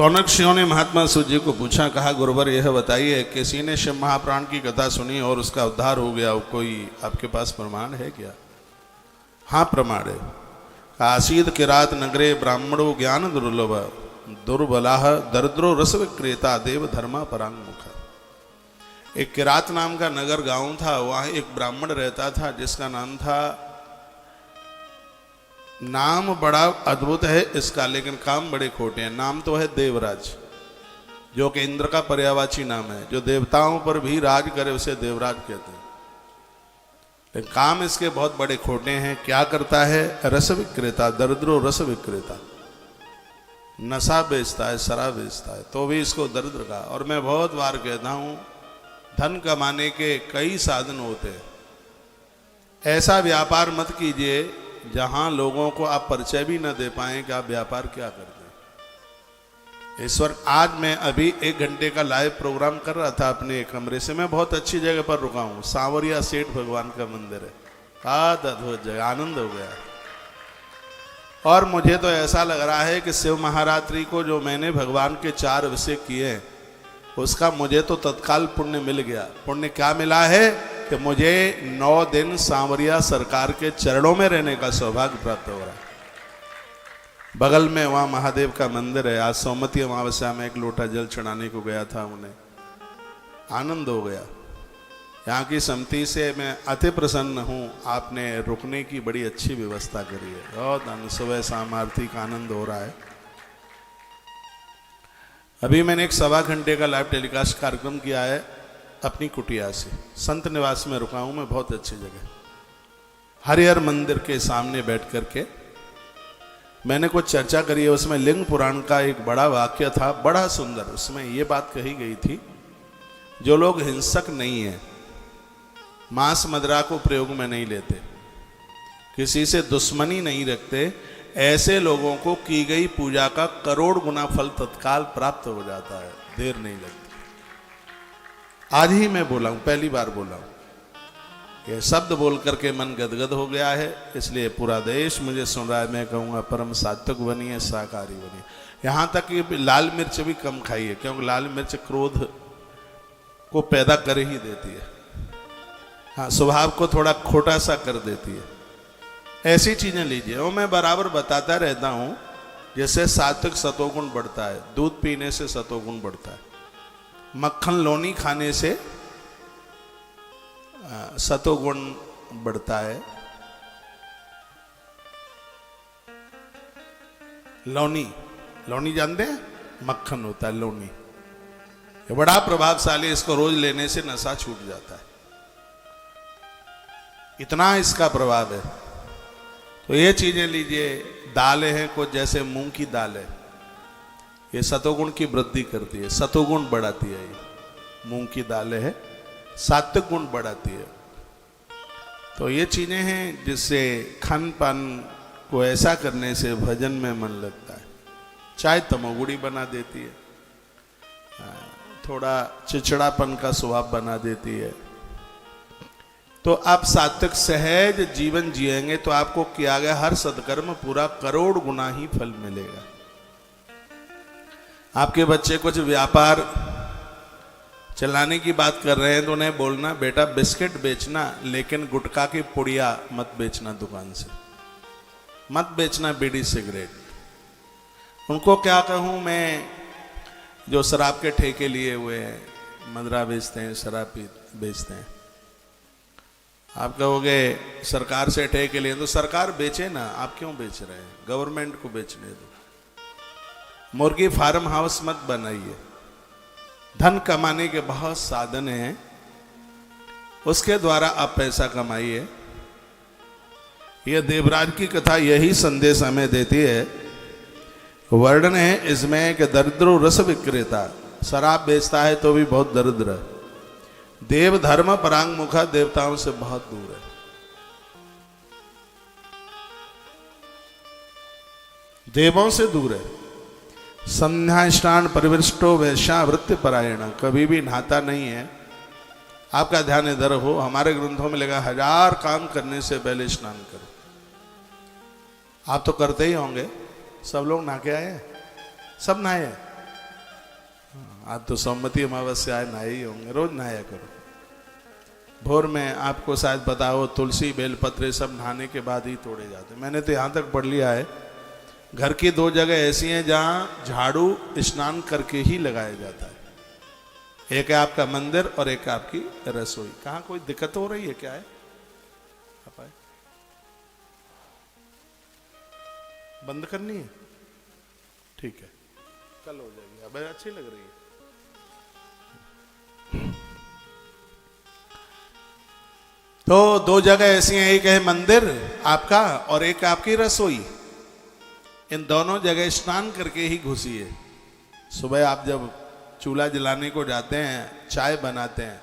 कौनक्षियों ने महात्मा सूत जी को पूछा, कहा गुरुवर यह बताइए, किसी ने शिव महाप्राण की कथा सुनी और उसका उद्धार हो गया, कोई आपके पास प्रमाण है क्या? हाँ प्रमाण है। आसीद किरात नगरे ब्राह्मणो ज्ञान दुर्लभ दुर्बलाह दरिद्रो रस विक्रेता देव धर्मा परांग मुख। एक किरात नाम का नगर गांव था, वहां एक ब्राह्मण रहता था जिसका नाम था, नाम बड़ा अद्भुत है इसका लेकिन काम बड़े खोटे हैं। नाम तो है देवराज, जो कि इंद्र का पर्यायवाची नाम है। जो देवताओं पर भी राज करे उसे देवराज कहते हैं, लेकिन काम इसके बहुत बड़े खोटे हैं। क्या करता है? रस विक्रेता, दरिद्रो रस विक्रेता, नशा बेचता है, शराब बेचता है, तो भी इसको दरिद्र का। और मैं बहुत बार कहता हूं, धन कमाने के कई साधन होते हैं। ऐसा व्यापार मत कीजिए जहां लोगों को आप परिचय भी न दे पाएं कि आप व्यापार क्या करते हैं। ईश्वर, आज मैं अभी 1 घंटे का लाइव प्रोग्राम कर रहा था अपने कमरे से। मैं बहुत अच्छी जगह पर रुका हूं, सांवरिया सेठ भगवान का मंदिर है, अद्भुत जगह, आनंद हो गया। और मुझे तो ऐसा लग रहा है कि शिव महारात्रि को जो मैंने भगवान के 4 अभिषेक किए, उसका मुझे तो तत्काल पुण्य मिल गया। पुण्य क्या मिला है कि मुझे 9 दिन सांवरिया सरकार के चरणों में रहने का सौभाग्य प्राप्त हो रहा है। बगल में वहां महादेव का मंदिर है। आज सोमवती अमावस्या में 1 लोटा जल चढ़ाने को गया था, उन्हें आनंद हो गया। यहाँ की समिति से मैं अति प्रसन्न हूँ। आपने रुकने की बड़ी अच्छी व्यवस्था करी है, बहुत आनंद, सुबह शाम आरती का आनंद हो रहा है। अभी मैंने 1 घंटे का लाइव टेलीकास्ट कार्यक्रम किया है अपनी कुटिया से। संत निवास में रुका हूं मैं, बहुत अच्छी जगह, हरिहर मंदिर के सामने बैठ करके मैंने कुछ चर्चा करी है। उसमें लिंग पुराण का एक बड़ा वाक्य था, बड़ा सुंदर। उसमें ये बात कही गई थी, जो लोग हिंसक नहीं है, मांस मदिरा को प्रयोग में नहीं लेते, किसी से दुश्मनी नहीं रखते, ऐसे लोगों को की गई पूजा का करोड़ गुना फल तत्काल प्राप्त हो जाता है, देर नहीं लगती। आज ही मैं बोला हूं, पहली बार बोला हूं। यह शब्द बोल करके मन गदगद हो गया है, इसलिए पूरा देश मुझे सुन रहा है। मैं कहूँगा परम सात्विक बनिए, शाकाहारी बनिए। यहाँ तक कि लाल मिर्च भी कम खाइए, क्योंकि लाल मिर्च क्रोध को पैदा कर ही देती है। हाँ, स्वभाव को थोड़ा खोटा सा कर देती है। ऐसी चीजें लीजिए। और मैं बराबर बताता रहता हूँ, जैसे सात्विक सतोगुण बढ़ता है, दूध पीने से सतोगुण बढ़ता है, मक्खन लोनी खाने से सतोगुण बढ़ता है। लोनी जानते हैं? मक्खन होता है लोनी, ये बड़ा प्रभावशाली। इसको रोज लेने से नशा छूट जाता है, इतना इसका प्रभाव है। तो ये चीजें लीजिए। दालें हैं कुछ, जैसे मूंग की दाल है, ये सतोगुण की वृद्धि करती है, सतोगुण बढ़ाती है। ये मूंग की दालें है, सात्विक गुण बढ़ाती है। तो ये चीजें हैं जिससे खान पान को ऐसा करने से भजन में मन लगता है। चाय तमोगुणी बना देती है, थोड़ा चिड़चिड़ापन का स्वभाव बना देती है। तो आप सात्विक सहज जीवन जिएंगे तो आपको किया गया हर सत्कर्म पूरा करोड़ गुना ही फल मिलेगा। आपके बच्चे कुछ व्यापार चलाने की बात कर रहे हैं तो उन्हें बोलना, बेटा बिस्किट बेचना, लेकिन गुटखा की पुड़िया मत बेचना, दुकान से मत बेचना बीड़ी सिगरेट। उनको क्या कहूं मैं, जो शराब के ठेके लिए हुए हैं, मदिरा बेचते हैं, शराब बेचते हैं। आप कहोगे सरकार से ठेके लिए, तो सरकार बेचे ना, आप क्यों बेच रहे हैं? गवर्नमेंट को बेचने दो। मुर्गी फार्म हाउस मत बनाइए। धन कमाने के बहुत साधन हैं, उसके द्वारा आप पैसा कमाइए। यह देवराज की कथा यही संदेश हमें देती है। वर्णन है इसमें कि दरिद्रो रस विक्रेता, शराब बेचता है तो भी बहुत दरिद्र है। देव धर्म परांग मुखा, देवताओं से बहुत दूर है। देवों से दूर है। संध्या स्नान परिवृष्टो वैश्या वृत्ति परायण, कभी भी नहाता नहीं है। आपका ध्यान इधर हो, हमारे ग्रंथों में लिखा 1000 काम करने से पहले स्नान करो। आप तो करते ही होंगे, सब लोग नहा के आए, सब नहाए। आप तो सोमवती अमावस्या आए नहाए ही होंगे, रोज नहाया करो। भोर में आपको शायद पता हो तुलसी बेलपत्र सब नहाने के बाद ही तोड़े जाते। मैंने तो यहाँ तक पढ़ लिया है, घर की 2 जगह ऐसी हैं जहाँ झाड़ू स्नान करके ही लगाया जाता है। एक है आपका मंदिर और एक है आपकी रसोई। कहाँ कोई दिक्कत हो रही है क्या है? आप आए, बंद करनी है, ठीक है, कल हो जाएगी। अब अच्छी लग रही है। तो 2 जगह ऐसी हैं, एक है मंदिर आपका और एक आपकी रसोई। इन दोनों जगह स्नान करके ही घुसिए। सुबह आप जब चूल्हा जलाने को जाते हैं, चाय बनाते हैं,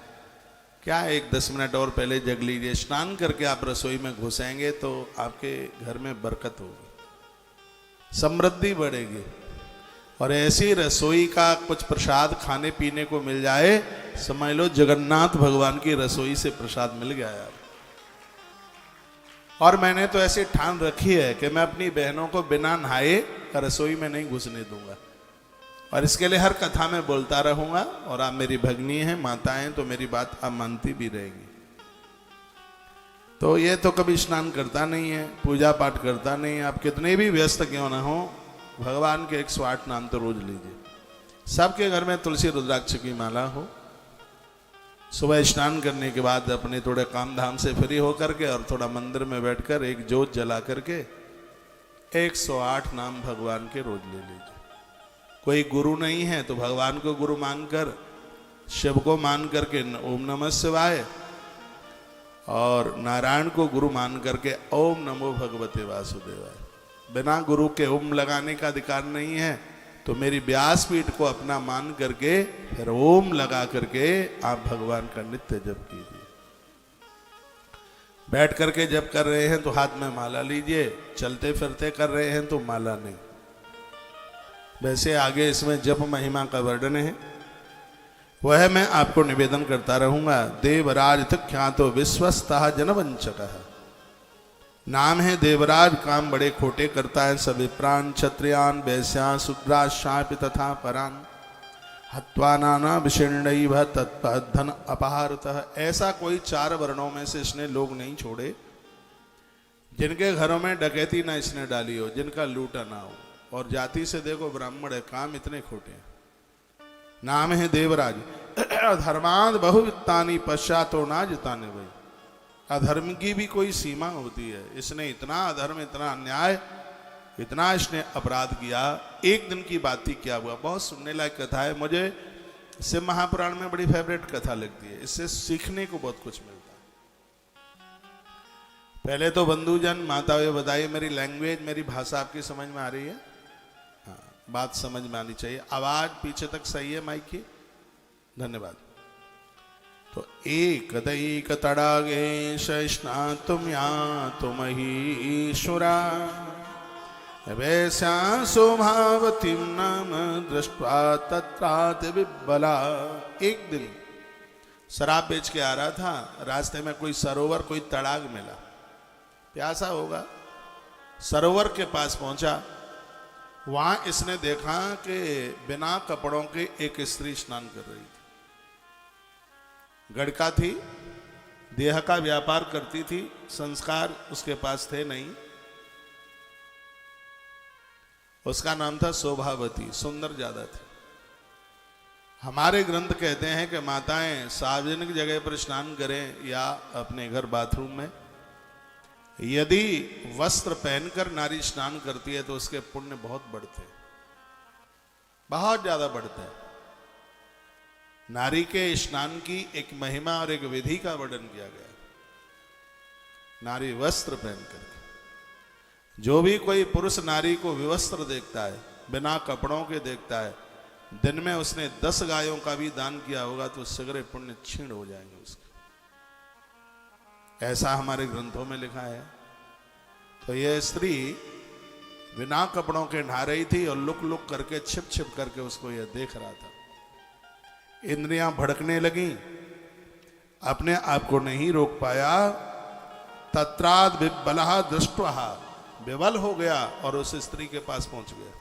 क्या 1-10 मिनट और पहले जग लीजिए। स्नान करके आप रसोई में घुसेंगे तो आपके घर में बरकत होगी, समृद्धि बढ़ेगी। और ऐसी रसोई का कुछ प्रसाद खाने पीने को मिल जाए, समझ लो जगन्नाथ भगवान की रसोई से प्रसाद मिल गया यार। और मैंने तो ऐसी ठान रखी है कि मैं अपनी बहनों को बिना नहाए रसोई में नहीं घुसने दूंगा। और इसके लिए हर कथा में बोलता रहूंगा। और आप मेरी भगनी हैं, माता हैं, तो मेरी बात आप मानती भी रहेगी। तो ये तो कभी स्नान करता नहीं है, पूजा पाठ करता नहीं है। आप कितने भी व्यस्त क्यों ना हो, भगवान के 108 नाम तो रोज लीजिए। सबके घर में तुलसी रुद्राक्ष की माला हो। सुबह स्नान करने के बाद अपने थोड़े काम धाम से फ्री होकर के और थोड़ा मंदिर में बैठकर एक जोत जला करके 108 नाम भगवान के रोज ले लीजिए। कोई गुरु नहीं है तो भगवान को गुरु मानकर, शिव को मान करके ओम नमः शिवाय, और नारायण को गुरु मान करके ओम नमो भगवते वासुदेवाय। बिना गुरु के ओम लगाने का अधिकार नहीं है, तो मेरी व्यासपीठ को अपना मान करके फिर ओम लगा करके आप भगवान का नित्य जप कीजिए। बैठ करके जप कर रहे हैं तो हाथ में माला लीजिए, चलते फिरते कर रहे हैं तो माला नहीं। वैसे आगे इसमें जप महिमा का वर्णन है, वह मैं आपको निवेदन करता रहूंगा। देवराज ख्यातो विश्वस्तः जनवंचकः। नाम है देवराज, काम बड़े खोटे करता है। सभी प्राण क्षत्रियान वैश्यान शूद्रान शापि तथा परान हत्वा नाना विषण्णैव तत्पधन अपहारतः। ऐसा कोई 4 वर्णों में से इसने लोग नहीं छोड़े जिनके घरों में डकैती ना इसने डाली हो, जिनका लूटा ना हो। और जाति से देखो ब्राह्मण है, काम इतने खोटे हैं। नाम है देवराज। धर्माद बहुवित्तानि पश्चातो ना जिताने भाई। अधर्म की भी कोई सीमा होती है। इसने इतना अधर्म, इतना अन्याय, इतना इसने अपराध किया। एक दिन की बात ही क्या हुआ, बहुत सुनने लायक कथा है। मुझे शिव महापुराण में बड़ी फेवरेट कथा लगती है, इससे सीखने को बहुत कुछ मिलता है। पहले तो बंधुजन माता ये बताइए, मेरी लैंग्वेज, मेरी भाषा आपकी समझ में आ रही है? हाँ, बात समझ में आनी चाहिए। आवाज पीछे तक सही है माइक की? धन्यवाद। तो एक दैक तड़ागे शैष्णातुम यातुम ईश्वरा वैस्या स्वभावतीं नाम दृष्ट्वा तत्रात विबला। एक दिन शराब बेच के आ रहा था, रास्ते में कोई सरोवर, कोई तड़ाग मिला, प्यासा होगा। सरोवर के पास पहुंचा, वहां इसने देखा कि बिना कपड़ों के एक स्त्री स्नान कर रही थी। गड़का थी, देह का व्यापार करती थी, संस्कार उसके पास थे नहीं। उसका नाम था शोभावती, सुंदर ज्यादा थी। हमारे ग्रंथ कहते हैं कि माताएं सार्वजनिक जगह पर स्नान करें या अपने घर बाथरूम में, यदि वस्त्र पहनकर नारी स्नान करती है तो उसके पुण्य बहुत बढ़ते हैं, बहुत ज्यादा बढ़ते हैं। नारी के स्नान की एक महिमा और एक विधि का वर्णन किया गया। नारी वस्त्र पहन करके, जो भी कोई पुरुष नारी को विवस्त्र देखता है, बिना कपड़ों के देखता है, दिन में उसने 10 गायों का भी दान किया होगा तो सगरे पुण्य क्षीण हो जाएंगे उसके। ऐसा हमारे ग्रंथों में लिखा है। तो यह स्त्री बिना कपड़ों के नहा रही थी और लुक लुक करके, छिप छिप करके उसको यह देख रहा था। इंद्रियां भड़कने लगी, अपने आप को नहीं रोक पाया। तत्राद विबलः दृष्ट्वा, विवल हो गया और उस स्त्री के पास पहुंच गया।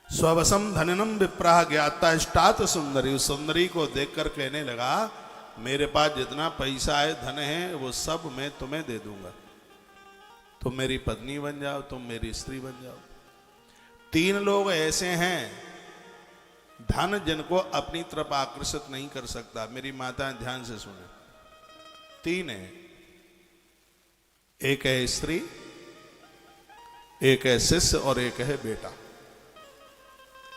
स्ववसम धननम विप्राह ज्ञाता इष्टात सुंदरी। उस सुंदरी को देखकर कहने लगा मेरे पास जितना पैसा है, धन है, वो सब मैं तुम्हें दे दूंगा, तुम मेरी पत्नी बन जाओ, तुम मेरी स्त्री बन जाओ। 3 लोग ऐसे हैं धन जिनको अपनी तरफ आकर्षित नहीं कर सकता। मेरी माता ध्यान से सुने, 3 है। एक है स्त्री, एक है शिष्य और एक है बेटा।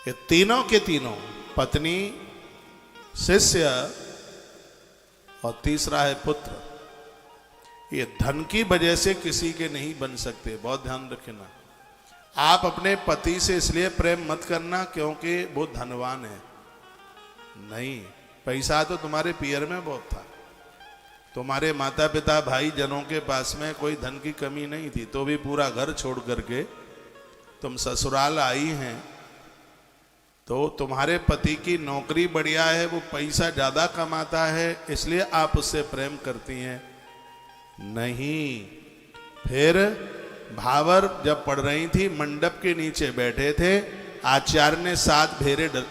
ये तीनों के तीनों, पत्नी, शिष्य और तीसरा है पुत्र, ये धन की वजह से किसी के नहीं बन सकते। बहुत ध्यान रखना। आप अपने पति से इसलिए प्रेम मत करना क्योंकि वो धनवान है, नहीं। पैसा तो तुम्हारे पियर में बहुत था, तुम्हारे माता पिता भाई जनों के पास में कोई धन की कमी नहीं थी, तो भी पूरा घर छोड़ करके तुम ससुराल आई हैं। तो तुम्हारे पति की नौकरी बढ़िया है, वो पैसा ज्यादा कमाता है, इसलिए आप उससे प्रेम करती हैं, नहीं। फिर भावर जब पढ़ रही थी, मंडप के नीचे बैठे थे, आचार्य ने 7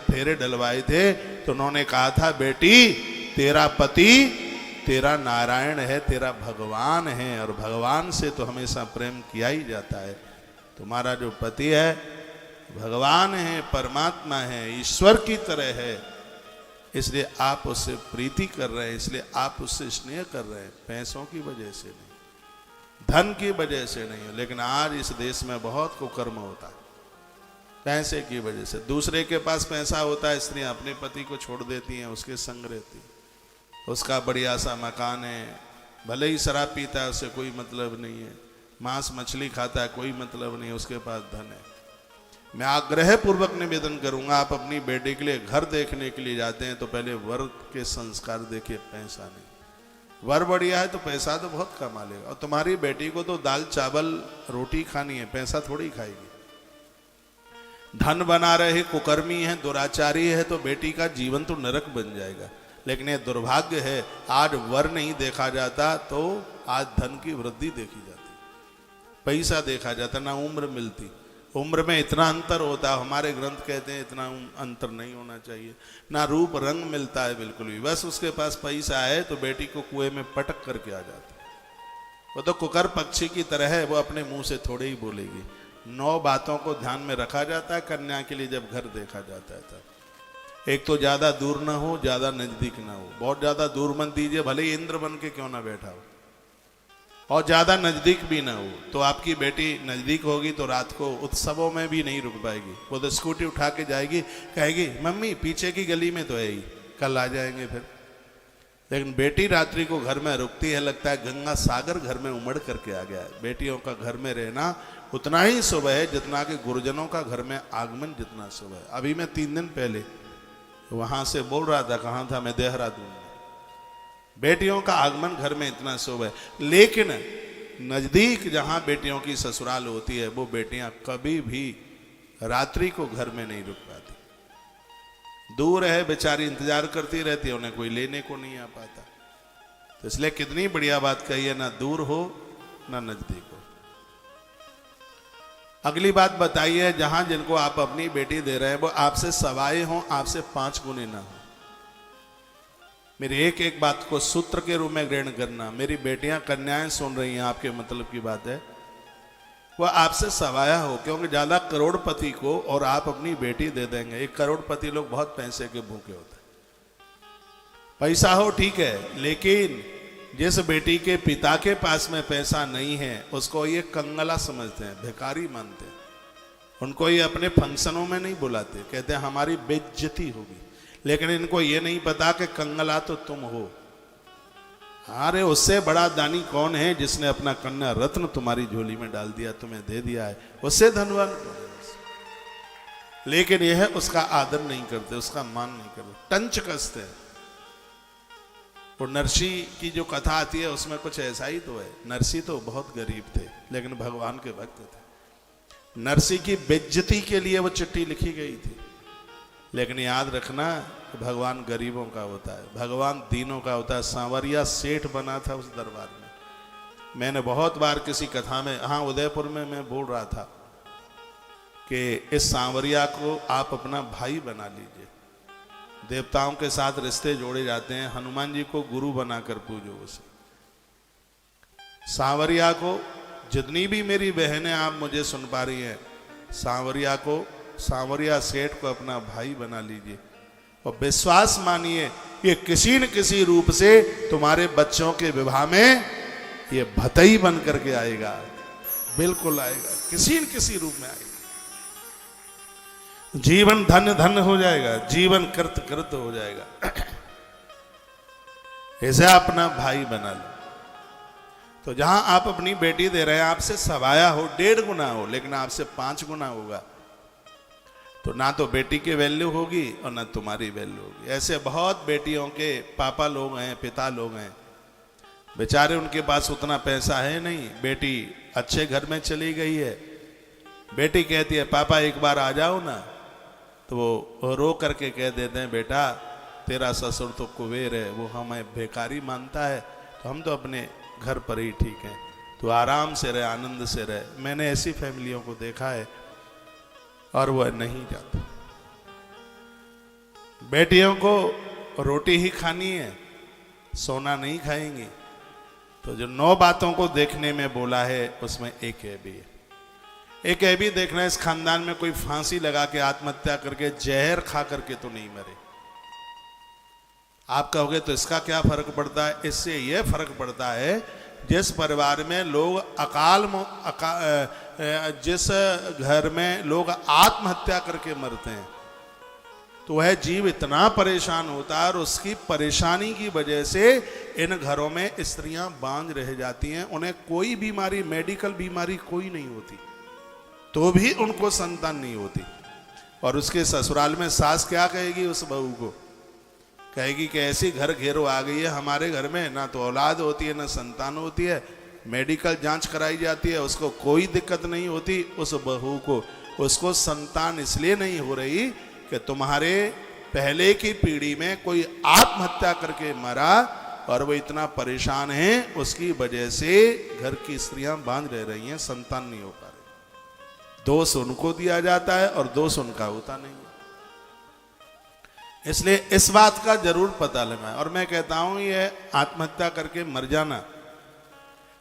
फेरे डलवाए थे, तो उन्होंने कहा था बेटी तेरा पति तेरा नारायण है, तेरा भगवान है, और भगवान से तो हमेशा प्रेम किया ही जाता है। तुम्हारा जो पति है भगवान है, परमात्मा है, ईश्वर की तरह है, इसलिए आप उससे प्रीति कर रहे हैं, इसलिए आप उससे स्नेह कर रहे हैं, पैसों की वजह से नहीं, धन की वजह से नहीं। लेकिन आज इस देश में बहुत कुकर्म होता है, पैसे की वजह से। दूसरे के पास पैसा होता है, स्त्रियां अपने पति को छोड़ देती हैं, उसके संग रहती हैं, उसका बढ़िया सा मकान है, भले ही शराब पीता है, उससे कोई मतलब नहीं है, मांस मछली खाता है, कोई मतलब नहीं, उसके पास धन है। मैं आग्रह पूर्वक निवेदन करूंगा, आप अपनी बेटी के लिए घर देखने के लिए जाते हैं तो पहले वर के संस्कार देखिए, पैसा नहीं। वर बढ़िया है तो पैसा तो बहुत कमा लेगा, और तुम्हारी बेटी को तो दाल चावल रोटी खानी है, पैसा थोड़ी खाएगी। धन बना रहे, कुकर्मी है, दुराचारी है, तो बेटी का जीवन तो नरक बन जाएगा। लेकिन ये दुर्भाग्य है, आज वर नहीं देखा जाता तो आज धन की वृद्धि देखी जाती, पैसा देखा जाता, ना उम्र मिलती। उम्र में इतना अंतर होता है, हमारे ग्रंथ कहते हैं इतना अंतर नहीं होना चाहिए, ना रूप रंग मिलता है बिल्कुल भी। बस उसके पास पैसा है तो बेटी को कुएं में पटक करके आ जाता है, वो तो कुकर पक्षी की तरह है, वो अपने मुंह से थोड़े ही बोलेगी। 9 बातों को ध्यान में रखा जाता है कन्या के लिए जब घर देखा जाता है तब। एक तो ज्यादा दूर ना हो, ज्यादा नजदीक ना हो, बहुत ज्यादा दूर मत दीजिए, भले ही इंद्र बन के क्यों ना बैठा हो, और ज्यादा नजदीक भी ना हो। तो आपकी बेटी नजदीक होगी तो रात को उत्सवों में भी नहीं रुक पाएगी, वो तो स्कूटी उठा के जाएगी, कहेगी मम्मी पीछे की गली में तो है ही, कल आ जाएंगे फिर। लेकिन बेटी रात्रि को घर में रुकती है, लगता है गंगा सागर घर में उमड़ करके आ गया है। बेटियों का घर में रहना उतना ही शुभ है जितना कि गुरुजनों का घर में आगमन जितना शुभ है। अभी मैं 3 दिन पहले वहां से बोल रहा था, कहाँ था मैं, देहरादून में। बेटियों का आगमन घर में इतना शुभ है, लेकिन नजदीक जहां बेटियों की ससुराल होती है वो बेटियां कभी भी रात्रि को घर में नहीं रुक पाती। दूर है बेचारी, इंतजार करती रहती है, उन्हें कोई लेने को नहीं आ पाता। तो इसलिए कितनी बढ़िया बात कही है, ना दूर हो ना नजदीक हो। अगली बात बताइए, जहां जिनको आप अपनी बेटी दे रहे हैं वो आपसे सवाए हों, आपसे 5 गुने ना हो। मेरी एक एक बात को सूत्र के रूप में ग्रहण करना। मेरी बेटियां कन्याएं सुन रही हैं, आपके मतलब की बात है, वह आपसे सवाया हो, क्योंकि ज्यादा करोड़पति को और आप अपनी बेटी दे देंगे। 1 करोड़पति लोग बहुत पैसे के भूखे होते हैं। पैसा हो ठीक है, लेकिन जिस बेटी के पिता के पास में पैसा नहीं है उसको ये कंगला समझते हैं, भिखारी मानते हैं। उनको ये अपने फंक्शनों में नहीं बुलाते, कहते हैं हमारी बेइज्जती होगी। लेकिन इनको ये नहीं पता कि कंगला तो तुम हो। अरे उससे बड़ा दानी कौन है जिसने अपना कन्या रत्न तुम्हारी झोली में डाल दिया, तुम्हें दे दिया है, उससे धनवान कौन है। लेकिन यह उसका आदर नहीं करते, उसका मान नहीं करते, टंच कसते हैं। और नरसी की जो कथा आती है उसमें कुछ ऐसा ही तो है। नरसी तो बहुत गरीब थे लेकिन भगवान के भक्त थे। नरसी की बेइज्जती के लिए वो चिट्ठी लिखी गई थी। लेकिन याद रखना कि भगवान गरीबों का होता है, भगवान दीनों का होता है। सांवरिया सेठ बना था उस दरबार में। मैंने बहुत बार किसी कथा में, हाँ उदयपुर में मैं बोल रहा था कि इस सांवरिया को आप अपना भाई बना लीजिए। देवताओं के साथ रिश्ते जोड़े जाते हैं, हनुमान जी को गुरु बनाकर पूजो उसे। सांवरिया को, जितनी भी मेरी बहनें आप मुझे सुन पा रही हैं, सांवरिया को, सांवरिया सेठ को अपना भाई बना लीजिए और विश्वास मानिए ये किसी न किसी रूप से तुम्हारे बच्चों के विवाह में ये भतई बन करके आएगा, बिल्कुल आएगा, किसी न किसी रूप में आएगा। जीवन धन धन हो जाएगा, जीवन कृत कृत हो जाएगा। ऐसे अपना भाई बना लो। तो जहां आप अपनी बेटी दे रहे हैं, आपसे सवाया हो, 1.5 गुना हो, लेकिन आपसे 5 गुना होगा, तो ना तो बेटी की वैल्यू होगी और ना तुम्हारी वैल्यू होगी। ऐसे बहुत बेटियों के पापा लोग हैं, पिता लोग हैं, बेचारे उनके पास उतना पैसा है नहीं, बेटी अच्छे घर में चली गई है, बेटी कहती है पापा एक बार आ जाओ ना, तो वो रो करके कह देते हैं बेटा तेरा ससुर तो कुबेर है, वो हमें बेकारी मानता है, तो हम तो अपने घर पर ही ठीक हैं, तो आराम से रहे, आनंद से रहे। मैंने ऐसी फैमिलियों को देखा है और वह नहीं जाता। बेटियों को रोटी ही खानी है, सोना नहीं खाएंगी। तो जो 9 बातों को देखने में बोला है उसमें एक है भी है, एक है भी देखना, इस खानदान में कोई फांसी लगा के आत्महत्या करके जहर खा करके तो नहीं मरे। आप कहोगे तो इसका क्या फर्क पड़ता है? इससे यह फर्क पड़ता है जिस परिवार में लोग जिस घर में लोग आत्महत्या करके मरते हैं, तो वह जीव इतना परेशान होता है और उसकी परेशानी की वजह से इन घरों में स्त्रियां बांझ रह जाती हैं। उन्हें कोई बीमारी, मेडिकल बीमारी कोई नहीं होती, तो भी उनको संतान नहीं होती। और उसके ससुराल में सास क्या कहेगी उस बहू को? कहेगी कि ऐसी घर घेरो आ गई है हमारे घर में, ना तो औलाद होती है ना संतान होती है, मेडिकल जांच कराई जाती है, उसको कोई दिक्कत नहीं होती उस बहू को। उसको संतान इसलिए नहीं हो रही कि तुम्हारे पहले की पीढ़ी में कोई आत्महत्या करके मरा और वो इतना परेशान है, उसकी वजह से घर की स्त्रियां बांझ रह रही हैं, संतान नहीं हो पा रही। दोष उनको दिया जाता है और दोष उनका होता नहीं है। इसलिए इस बात का जरूर पता लगाएं। और मैं कहता हूं यह आत्महत्या करके मर जाना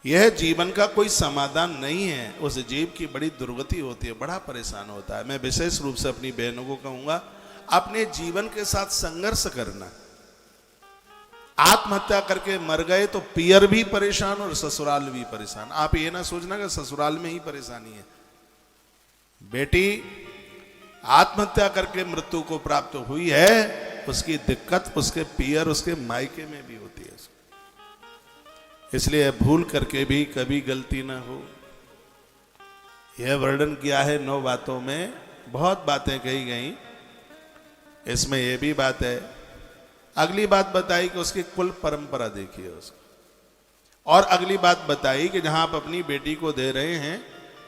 यह जीवन का कोई समाधान नहीं है, उस जीव की बड़ी दुर्गति होती है, बड़ा परेशान होता है। मैं विशेष रूप से अपनी बहनों को कहूंगा, अपने जीवन के साथ संघर्ष करना। आत्महत्या करके मर गए तो पियर भी परेशान और ससुराल भी परेशान। आप ये ना सोचना कि ससुराल में ही परेशानी है। बेटी आत्महत्या करके मृत्यु को प्राप्त हुई है, उसकी दिक्कत उसके पियर, उसके मायके में भी होती है। इसलिए भूल करके भी कभी गलती ना हो। यह वर्णन किया है 9 बातों में, बहुत बातें कही गई, इसमें यह भी बात है। अगली बात बताई कि उसकी कुल परंपरा देखिए उसको, और अगली बात बताई कि जहां आप अपनी बेटी को दे रहे हैं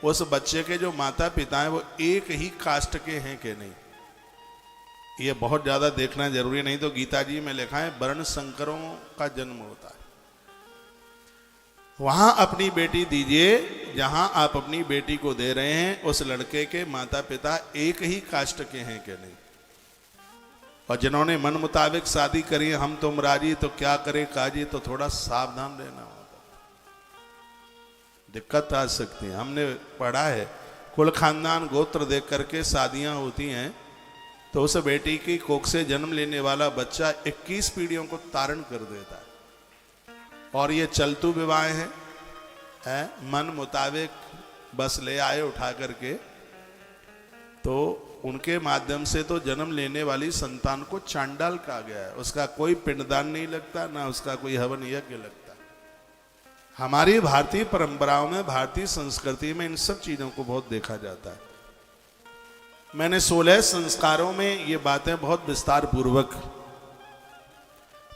उस बच्चे के जो माता पिता हैं वो एक ही कास्ट के हैं कि नहीं, ये बहुत ज्यादा देखना जरूरी। नहीं तो गीता जी में लिखा है वर्ण संकरों का जन्म होता है। वहां अपनी बेटी दीजिए जहां आप अपनी बेटी को दे रहे हैं उस लड़के के माता पिता एक ही कास्ट के हैं कि नहीं। और जिन्होंने मन मुताबिक शादी करी, हम तुम राजी तो क्या करे काजी, तो थोड़ा सावधान रहना होगा, दिक्कत आ सकती है। हमने पढ़ा है कुल खानदान गोत्र देख करके शादियां होती हैं, तो उस बेटी की कोख से जन्म लेने वाला बच्चा 21 पीढ़ियों को तारण कर देता है। और ये चलतू विवाह है, मन मुताबिक बस ले आए उठा करके, तो उनके माध्यम से तो जन्म लेने वाली संतान को चांडाल कहा गया है। उसका कोई पिंडदान नहीं लगता, ना उसका कोई हवन यज्ञ लगता। हमारी भारतीय परंपराओं में, भारतीय संस्कृति में इन सब चीजों को बहुत देखा जाता है। मैंने 16 संस्कारों में ये बातें बहुत विस्तार पूर्वक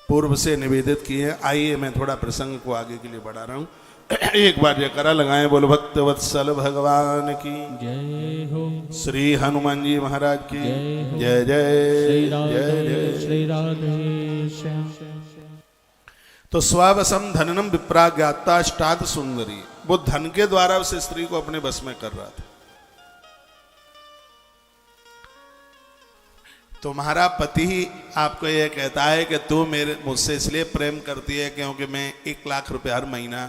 पूर्व से निवेदित की है। आइए मैं थोड़ा प्रसंग को आगे के लिए बढ़ा रहा हूं। एक बार जयकारा लगाएं, बोलो भक्त वत्सल भगवान की जय हो, श्री हनुमान जी महाराज की जय श्री जय राधे जय जय। श्री राधे श्याम। तो स्ववसम धननम विप्रा ज्ञाता अष्टाद सुंदरी, वो धन के द्वारा उस स्त्री को अपने बस में कर रहा था। तुम्हारा पति ही आपको यह कहता है कि तू मुझसे इसलिए प्रेम करती है क्योंकि मैं 1 लाख रुपए हर महीना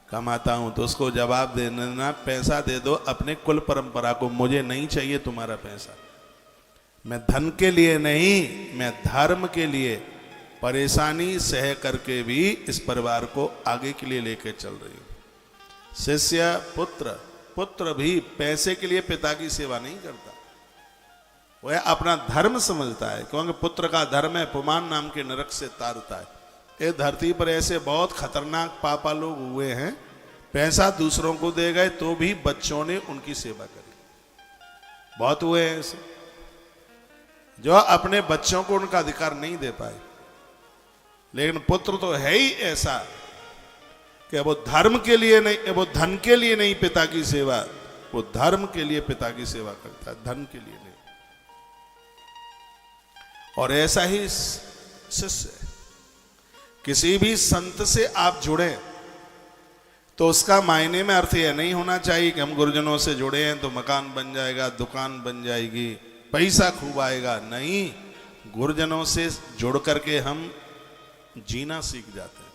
कमाता हूं, तो उसको जवाब देना, पैसा दे दो अपने कुल परंपरा को, मुझे नहीं चाहिए तुम्हारा पैसा। मैं धन के लिए नहीं, मैं धर्म के लिए परेशानी सह करके भी इस परिवार को आगे के लिए लेकर चल रही हूं। शिष्य पुत्र भी पैसे के लिए पिता की सेवा नहीं करता, वह अपना धर्म समझता है, क्योंकि पुत्र का धर्म है पुमान नाम के नरक से तारता है। ये धरती पर ऐसे बहुत खतरनाक पापा लोग हुए हैं, पैसा दूसरों को दे गए तो भी बच्चों ने उनकी सेवा करी, बहुत हुए हैं ऐसे जो अपने बच्चों को उनका अधिकार नहीं दे पाए। लेकिन पुत्र तो है ही ऐसा कि वो धर्म के लिए नहीं, वो धन के लिए नहीं पिता की सेवा, वो धर्म के लिए पिता की सेवा करता है, धन के लिए नहीं। और ऐसा ही शिष्य, किसी भी संत से आप जुड़े तो उसका मायने में अर्थ यह नहीं होना चाहिए कि हम गुरुजनों से जुड़े हैं तो मकान बन जाएगा, दुकान बन जाएगी, पैसा खूब आएगा। नहीं, गुरुजनों से जुड़ करके हम जीना सीख जाते हैं,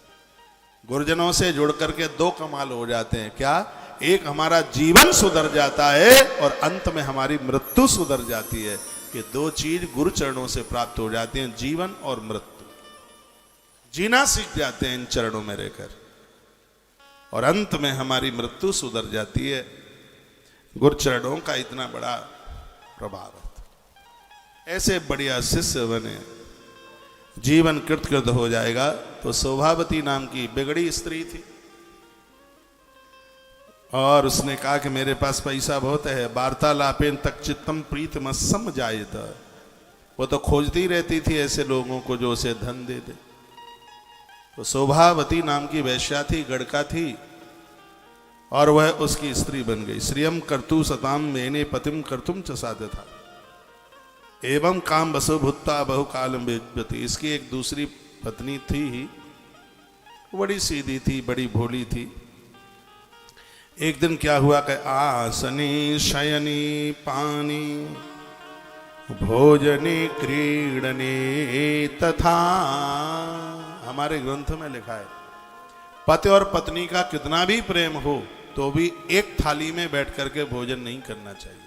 गुरुजनों से जुड़ करके 2 कमाल हो जाते हैं। क्या? एक हमारा जीवन सुधर जाता है और अंत में हमारी मृत्यु सुधर जाती है। ये 2 चीज गुरु चरणों से प्राप्त हो जाती हैं, जीवन और मृत्यु। जीना सीख जाते हैं इन चरणों में रहकर और अंत में हमारी मृत्यु सुधर जाती है। गुरु चरणों का इतना बड़ा प्रभाव है। ऐसे बढ़िया शिष्य बने, जीवन कृतकृत हो जाएगा। तो शोभावती नाम की बिगड़ी स्त्री थी और उसने कहा कि मेरे पास पैसा बहुत है, वार्तालापेन तक चित्तम प्रीतम सम जायत। वो तो खोजती रहती थी ऐसे लोगों को जो उसे धन दे दे। तो शोभावती नाम की वैश्या थी, गड़का थी, और वह उसकी स्त्री बन गई। श्रियम कर्तु सताम मेने पतिम कर्तुम च साध्य था एवं काम बसो भुत्ता बहुकालम बेजती। इसकी एक दूसरी पत्नी थी ही, बड़ी सीधी थी, बड़ी भोली थी। एक दिन क्या हुआ कि आसनी शयनी पानी भोजनी क्रीडने तथा, हमारे ग्रंथ में लिखा है पति और पत्नी का कितना भी प्रेम हो तो भी एक थाली में बैठ करके भोजन नहीं करना चाहिए।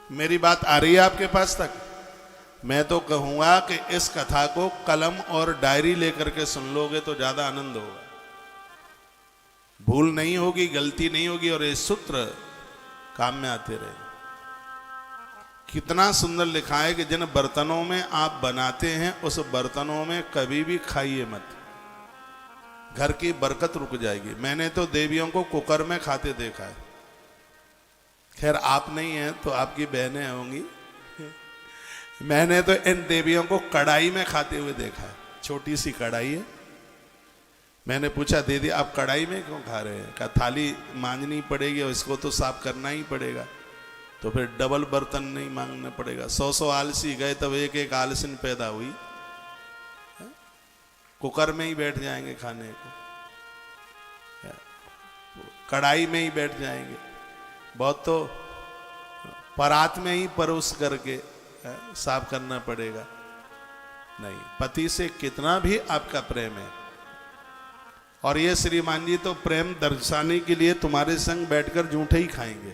मेरी बात आ रही है आपके पास तक? मैं तो कहूंगा कि इस कथा को कलम और डायरी लेकर के सुन लोगे तो ज्यादा आनंद होगा, भूल नहीं होगी, गलती नहीं होगी और ये सूत्र काम में आते रहे। कितना सुंदर लिखा है कि जिन बर्तनों में आप बनाते हैं उस बर्तनों में कभी भी खाइए मत, घर की बरकत रुक जाएगी। मैंने तो देवियों को कुकर में खाते देखा है, खैर आप नहीं हैं तो आपकी बहनें होंगी। मैंने तो इन देवियों को कढ़ाई में खाते हुए देखा है, छोटी सी कढ़ाई है। मैंने पूछा दीदी आप कढ़ाई में क्यों खा रहे हैं? कहा थाली मांजनी पड़ेगी और इसको तो साफ करना ही पड़ेगा, तो फिर डबल बर्तन नहीं मांगना पड़ेगा। 100 आलसी गए तब एक आलसिन पैदा हुई, कुकर में ही बैठ जाएंगे खाने को, कढ़ाई में ही बैठ जाएंगे, बहुत तो परात में ही परोस करके साफ करना पड़ेगा। नहीं, पति से कितना भी आपका प्रेम है, और ये श्रीमान जी तो प्रेम दर्शाने के लिए तुम्हारे संग बैठकर जूठे ही खाएंगे।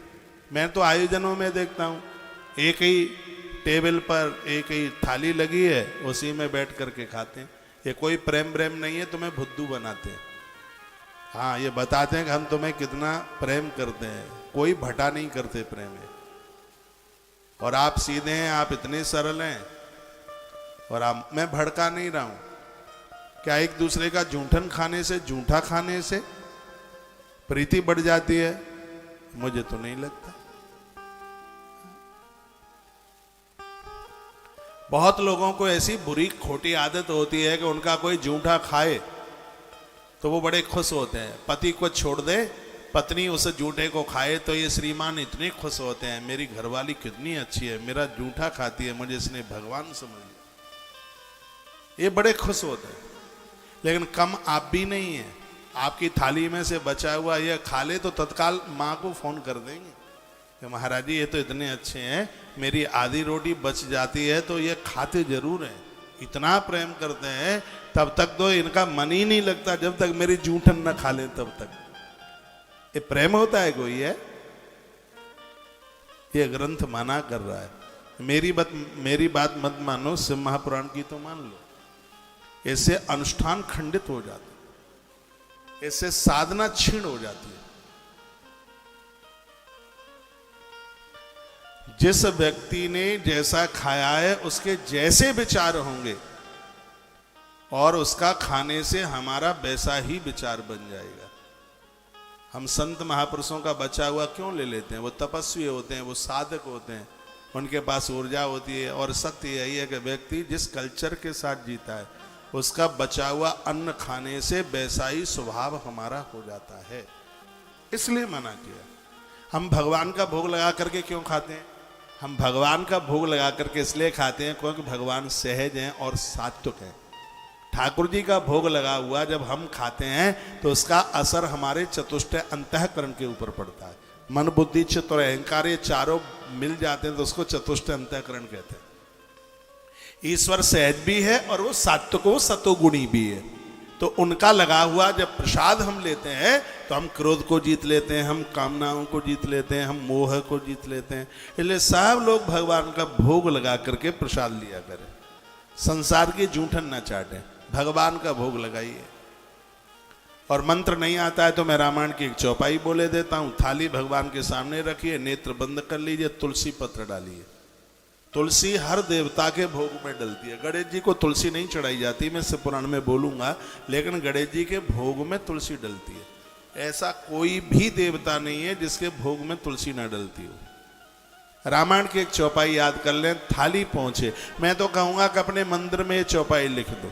मैं तो आयोजनों में देखता हूँ एक ही टेबल पर एक ही थाली लगी है, उसी में बैठ करके खाते हैं। ये कोई प्रेम नहीं है, तुम्हें बुद्धू बनाते हैं। हाँ, ये बताते हैं कि हम तुम्हें कितना प्रेम करते हैं, कोई भटा नहीं करते प्रेम है। और आप सीधे हैं, आप इतने सरल हैं, और आप, मैं भड़का नहीं रहा हूं। क्या एक दूसरे का जूठन खाने से, जूठा खाने से प्रीति बढ़ जाती है? मुझे तो नहीं लगता। बहुत लोगों को ऐसी बुरी खोटी आदत होती है कि उनका कोई जूठा खाए तो वो बड़े खुश होते हैं। पति को छोड़ दे, पत्नी उस जूठे को खाए तो ये श्रीमान इतने खुश होते हैं, मेरी घरवाली कितनी अच्छी है, मेरा जूठा खाती है, मुझे इसने भगवान समझ लिया। ये बड़े खुश होते हैं। लेकिन कम आप भी नहीं है, आपकी थाली में से बचा हुआ यह खा ले तो तत्काल माँ को फोन कर देंगे, कि महाराज जी ये तो इतने अच्छे हैं, मेरी आधी रोटी बच जाती है तो ये खाते जरूर हैं, इतना प्रेम करते हैं, तब तक तो इनका मन ही नहीं लगता जब तक मेरी जूठन न खा ले तब तक। ये प्रेम होता है कोई है? ये ग्रंथ मना कर रहा है। मेरी बात मत मानो, शिव महापुराण की तो मान लो। इससे अनुष्ठान खंडित हो जाता है, इससे साधना क्षीण हो जाती है। जिस व्यक्ति ने जैसा खाया है उसके जैसे विचार होंगे और उसका खाने से हमारा वैसा ही विचार बन जाएगा। हम संत महापुरुषों का बचा हुआ क्यों ले लेते हैं? वो तपस्वी होते हैं, वो साधक होते हैं, उनके पास ऊर्जा होती है। और सत्य यही है कि व्यक्ति जिस कल्चर के साथ जीता है उसका बचा हुआ अन्न खाने से वैसा ही स्वभाव हमारा हो जाता है, इसलिए मना किया। हम भगवान का भोग लगा करके क्यों खाते हैं? हम भगवान का भोग लगा करके इसलिए खाते हैं क्योंकि भगवान सहज हैं और सात्विक हैं। ठाकुर जी का भोग लगा हुआ जब हम खाते हैं तो उसका असर हमारे चतुष्टय अंतःकरण के ऊपर पड़ता है। मन बुद्धि चित्त और अहंकार ये चारों मिल जाते हैं तो उसको चतुष्टय अंतःकरण कहते हैं। ईश्वर सहज भी है और वो सात्विक, वो सतोगुणी भी है। तो उनका लगा हुआ जब प्रसाद हम लेते हैं तो हम क्रोध को जीत लेते हैं, हम कामनाओं को जीत लेते हैं, हम मोह को जीत लेते हैं। इसलिए सब लोग भगवान का भोग लगा करके प्रसाद लिया करें, संसार की जूठन ना चाटें, भगवान का भोग लगाइए। और मंत्र नहीं आता है तो मैं रामायण की एक चौपाई बोले देता हूँ। थाली भगवान के सामने रखिए, नेत्र बंद कर लीजिए, तुलसी पत्र डालिए। तुलसी हर देवता के भोग में डलती है। गणेश जी को तुलसी नहीं चढ़ाई जाती, मैं शिव पुराण में बोलूंगा, लेकिन गणेश जी के भोग में तुलसी डलती है। ऐसा कोई भी देवता नहीं है जिसके भोग में तुलसी ना डलती हो। रामायण की एक चौपाई याद कर लें, थाली पहुंचे। मैं तो कहूंगा कि अपने मंदिर में ये चौपाई लिख दो,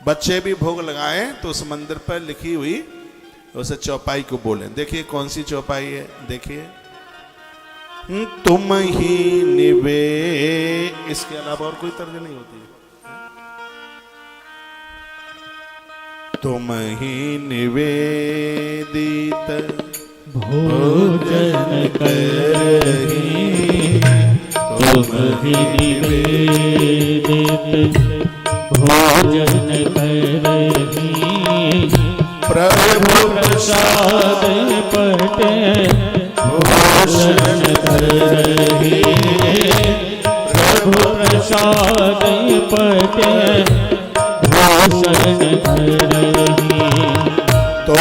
बच्चे भी भोग लगाएं तो उस मंदिर पर लिखी हुई उसे चौपाई को बोलें। देखिए कौन सी चौपाई है, देखिए, तुम ही निवे, इसके अलावा और कोई तर्ज नहीं होती। तुम ही निवेदित भोजन करहि, तुम ही निवेदित भोजन करहि, प्रभु प्रसाद पटे भोजन करहि, प्रभु प्रसाद पटे भोजन करहि। तुम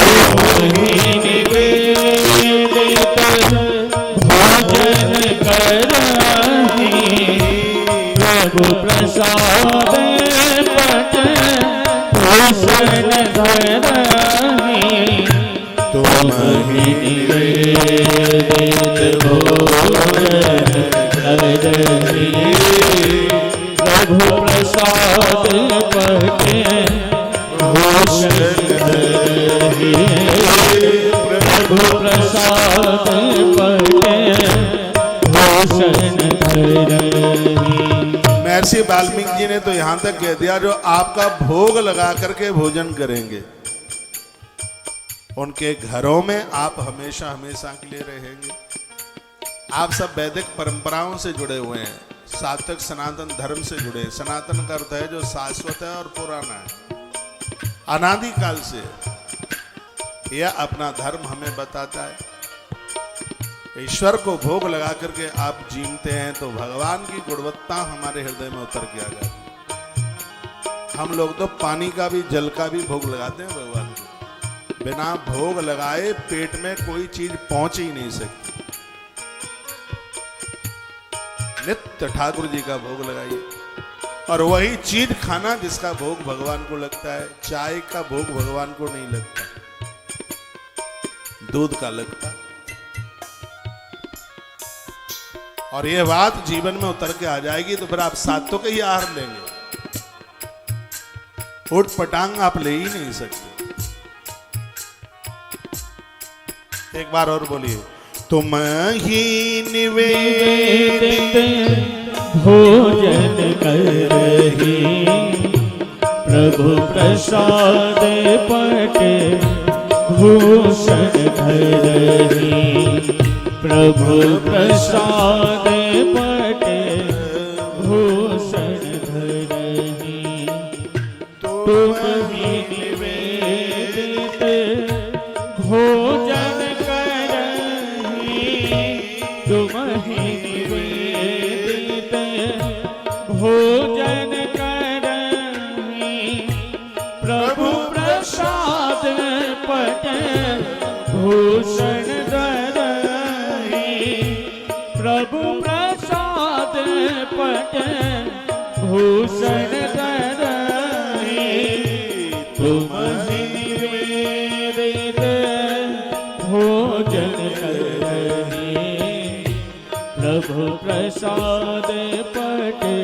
ही निवेदित भोजन करहि, प्रभु प्रसाद पटे भोजन करहि। तुम ही निवेदित भोजन करहि, प्रभु प्रसाद पटे भोजन करहि, प्रभु प्रसाद पटे भोजन करहि। महर्षि वाल्मीकि जी ने तो यहां तक कह दिया, जो आपका भोग लगा करके भोजन करेंगे उनके घरों में आप हमेशा हमेशा के लिए रहेंगे। आप सब वैदिक परंपराओं से जुड़े हुए हैं, सात्विक सनातन धर्म से जुड़े हैं। सनातन का अर्थ है जो शाश्वत है और पुराना है, अनादि काल से। यह अपना धर्म हमें बताता है। ईश्वर को भोग लगा करके आप जीते हैं तो भगवान की गुणवत्ता हमारे हृदय में उतर के आ जाती है। हम लोग तो पानी का भी, जल का भी भोग लगाते हैं भगवान को। बिना भोग लगाए पेट में कोई चीज पहुंच ही नहीं सकती। नित्य ठाकुर जी का भोग लगाइए और वही चीज खाना जिसका भोग भगवान को लगता है। चाय का भोग भगवान को नहीं लगता, दूध का लगता। और यह बात जीवन में उतर के आ जाएगी तो फिर आप सात्विक ही आहार लेंगे, उठ पटांग आप ले ही नहीं सकते। एक बार और बोलिए, तुम ही निवेदित भोजन करहि, प्रभु प्रसाद पटे भूषण करहि, प्रभु प्रसाद पटे भूषण धरहि तुम ही निवेदित भोजन करहि तुम ही निवेदित भोजन करहि प्रभु प्रसाद पटे भूषण धरहि प्रभु प्रसाद पटे भूषण धरहि तुम ही निवेदित भोजन करहि प्रभु प्रसाद पटे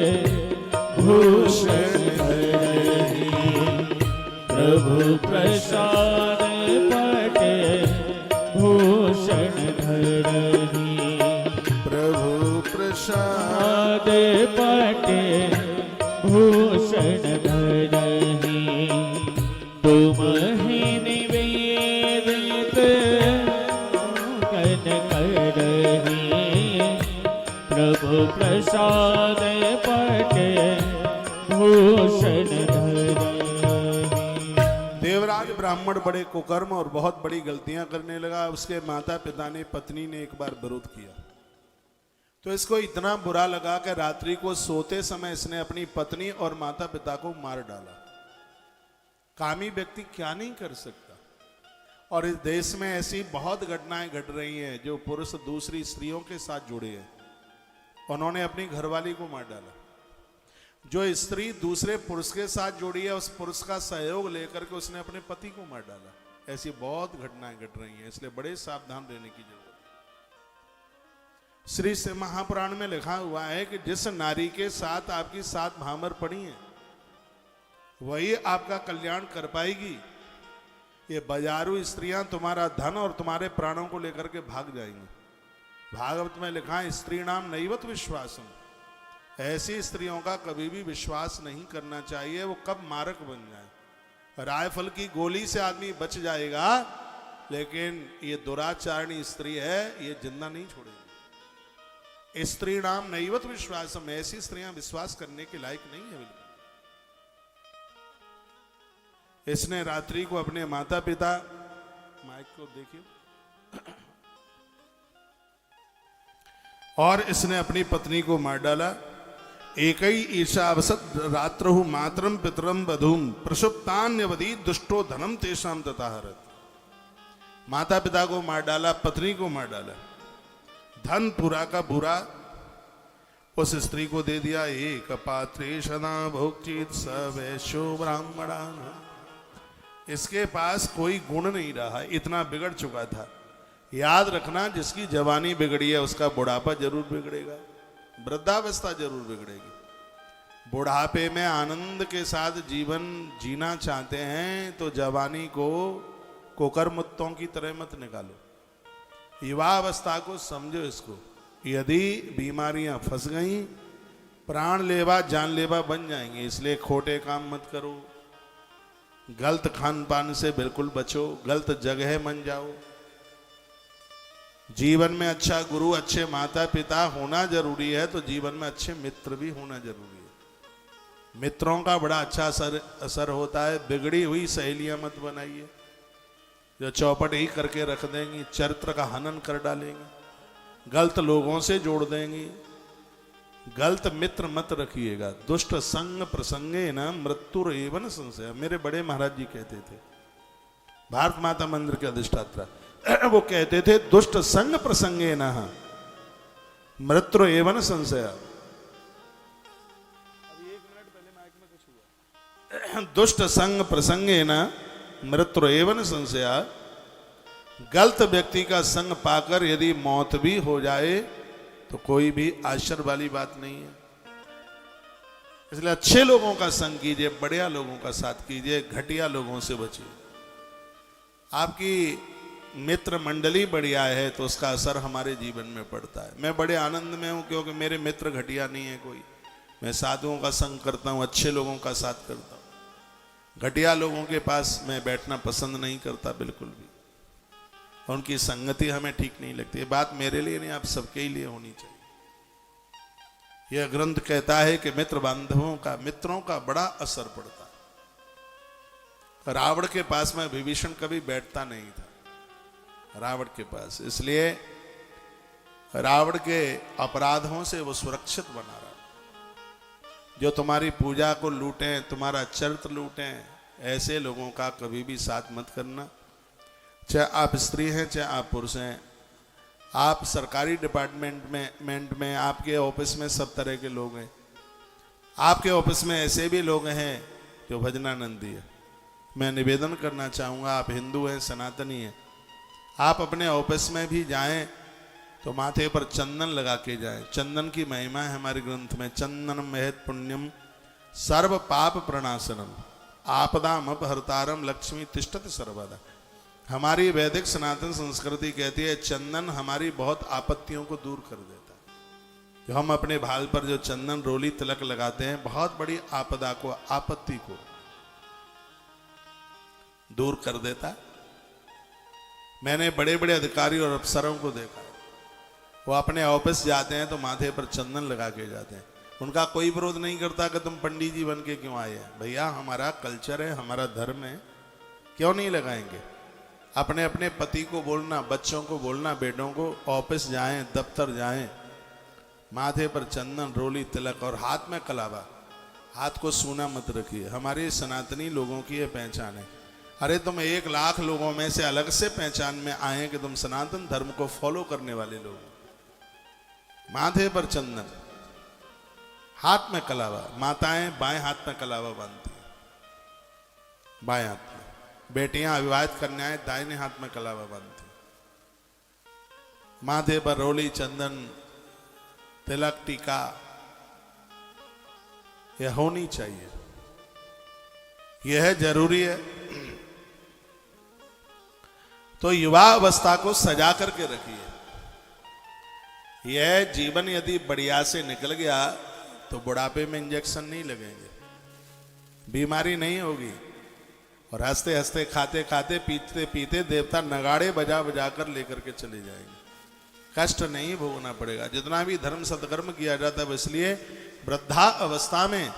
भूषण धरहि प्रभु प्रसाद पटे भूषण धरहि प्रभु प्रसाद आद पटे भूषण धरहि तुम ही निवेदित कन करहि प्रभु प्रसाद पटे भूषण धरहि। देवराज ब्राह्मण बड़े कुकर्म और बहुत बड़ी गलतियां करने लगा। उसके माता पिता ने, पत्नी ने एक बार विरोध किया तो इसको इतना बुरा लगा कि रात्रि को सोते समय इसने अपनी पत्नी और माता पिता को मार डाला। कामी व्यक्ति क्या नहीं कर सकता। और इस देश में ऐसी बहुत घटनाएं घट रही हैं जो पुरुष दूसरी स्त्रियों के साथ जुड़े हैं। उन्होंने अपनी घरवाली को मार डाला। जो स्त्री दूसरे पुरुष के साथ जुड़ी है उस पुरुष का सहयोग लेकर के उसने अपने पति को मार डाला। ऐसी बहुत घटनाएं घट रही हैं, इसलिए बड़े सावधान रहने की जरूरत है। श्री से महापुराण में लिखा हुआ है कि जिस नारी के साथ आपकी 7 भामर पड़ी हैं वही आपका कल्याण कर पाएगी। ये बाजारू स्त्रियां तुम्हारा धन और तुम्हारे प्राणों को लेकर के भाग जाएंगी। भागवत में लिखा है स्त्री नाम नैवत विश्वासम। ऐसी स्त्रियों का कभी भी विश्वास नहीं करना चाहिए, वो कब मारक बन जाए। रायफल की गोली से आदमी बच जाएगा लेकिन ये दुराचारणी स्त्री है, ये जिंदा नहीं छोड़ेगी। स्त्री नाम नैवत विश्वासम। ऐसी स्त्रियां विश्वास करने के लायक नहीं है बिल्कुल। इसने रात्रि को अपने माता पिता, माइक को देखिए, और इसने अपनी पत्नी को मार डाला। एक ही ईशावसत रात्रहु मातरम पितरम बधूम प्रसुप्तान्यवधि दुष्टो धनम तेषाम तताहरत। माता पिता को मार डाला, पत्नी को मार डाला, धन पूरा का पूरा उस स्त्री को दे दिया। एक पात्रे सदा भोक्चित स वैश्यो ब्राह्मणान। इसके पास कोई गुण नहीं रहा, इतना बिगड़ चुका था। याद रखना, जिसकी जवानी बिगड़ी है उसका बुढ़ापा जरूर बिगड़ेगा, वृद्धावस्था जरूर बिगड़ेगी। बुढ़ापे में आनंद के साथ जीवन जीना चाहते हैं तो जवानी को कुकरमुत्तों की तरह मत निकालो। युवावस्था को समझो। इसको यदि बीमारियां फंस गई प्राण लेवा जानलेवा बन जाएंगे। इसलिए खोटे काम मत करो, गलत खान पान से बिल्कुल बचो, गलत जगह मन जाओ। जीवन में अच्छा गुरु, अच्छे माता पिता होना जरूरी है तो जीवन में अच्छे मित्र भी होना जरूरी है। मित्रों का बड़ा अच्छा असर होता है। बिगड़ी हुई सहेलियां मत बनाइए जो चौपट ही करके रख देंगी, चरित्र का हनन कर डालेंगे, गलत लोगों से जोड़ देंगी। गलत मित्र मत रखिएगा। दुष्ट संग प्रसंगे न मृत्युर एवं संशय। मेरे बड़े महाराज जी कहते थे, भारत माता मंदिर के अधिष्ठाता, वो कहते थे दुष्ट संग प्रसंगे न मृत्यु एवं संशय। दुष्ट संग प्रसंगे न मृत्यु एवं संशय। गलत व्यक्ति का संग पाकर यदि मौत भी हो जाए तो कोई भी आश्चर्य वाली बात नहीं है। इसलिए अच्छे लोगों का संग कीजिए, बढ़िया लोगों का साथ कीजिए, घटिया लोगों से बचिए। आपकी मित्र मंडली बढ़िया है तो उसका असर हमारे जीवन में पड़ता है। मैं बड़े आनंद में हूं क्योंकि मेरे मित्र घटिया नहीं है कोई। मैं साधुओं का संग करता हूं, अच्छे लोगों का साथ करता हूं। घटिया लोगों के पास मैं बैठना पसंद नहीं करता बिल्कुल भी। उनकी संगति हमें ठीक नहीं लगती। ये बात मेरे लिए नहीं, आप सबके लिए होनी चाहिए। यह ग्रंथ कहता है कि मित्र बांधवों का, मित्रों का बड़ा असर पड़ता है। रावण के पास में विभीषण कभी बैठता नहीं था, रावण के पास, इसलिए रावण के अपराधों से वो सुरक्षित बना रहा। जो तुम्हारी पूजा को लूटें, तुम्हारा चरित्र लूटें, ऐसे लोगों का कभी भी साथ मत करना। चाहे आप स्त्री हैं, चाहे आप पुरुष हैं, आप सरकारी डिपार्टमेंट में आपके ऑफिस में सब तरह के लोग हैं। आपके ऑफिस में ऐसे भी लोग हैं जो भजनानंदी है। मैं निवेदन करना चाहूँगा, आप हिंदू हैं, सनातनी हैं, आप अपने ऑफिस में भी जाएं तो माथे पर चंदन लगा के जाएं। चंदन की महिमा है हमारे ग्रंथ में, चंदनम महत पुण्यम सर्व पाप प्रणाशनम आपदाम अपहर्तारम लक्ष्मी तिष्ठति सर्वदा। हमारी वैदिक सनातन संस्कृति कहती है चंदन हमारी बहुत आपत्तियों को दूर कर देता है। जो हम अपने भाल पर जो चंदन रोली तिलक लगाते हैं, बहुत बड़ी आपदा को, आपत्ति को दूर कर देता है। मैंने बड़े बड़े अधिकारी और अफसरों को देखा है, वो अपने ऑफिस जाते हैं तो माथे पर चंदन लगा के जाते हैं। उनका कोई विरोध नहीं करता कि तुम पंडित जी बन के क्यों आए हैं। भैया हमारा कल्चर है, हमारा धर्म है, क्यों नहीं लगाएंगे। अपने अपने पति को बोलना, बच्चों को बोलना, बेटों को ऑफिस जाएं, दफ्तर जाएं, माथे पर चंदन रोली तिलक और हाथ में कलावा, हाथ को सूना मत रखिए। हमारे सनातनी लोगों की यह पहचान है। अरे तुम 1 लाख लोगों में से अलग से पहचान में आए कि तुम सनातन धर्म को फॉलो करने वाले लोग। माथे पर चंदन, हाथ में कलावा, माताएं बाएं हाथ में कलावा बांधती हैं, बाएं हाथ में, बेटियां अविवाहित कन्याएं दाहिने हाथ में कलावा बांधती हैं। माथे पर रोली चंदन तिलक टीका यह होनी चाहिए, यह जरूरी है। तो युवा अवस्था को सजा करके रखिए। यह जीवन यदि बढ़िया से निकल गया तो बुढ़ापे में इंजेक्शन नहीं लगेंगे, बीमारी नहीं होगी, और हंसते हंसते, खाते खाते, पीते पीते देवता नगाड़े बजा बजा कर लेकर के चले जाएंगे। कष्ट नहीं भोगना पड़ेगा। जितना भी धर्म सत्कर्म किया जाता है इसलिए वृद्धा अवस्था में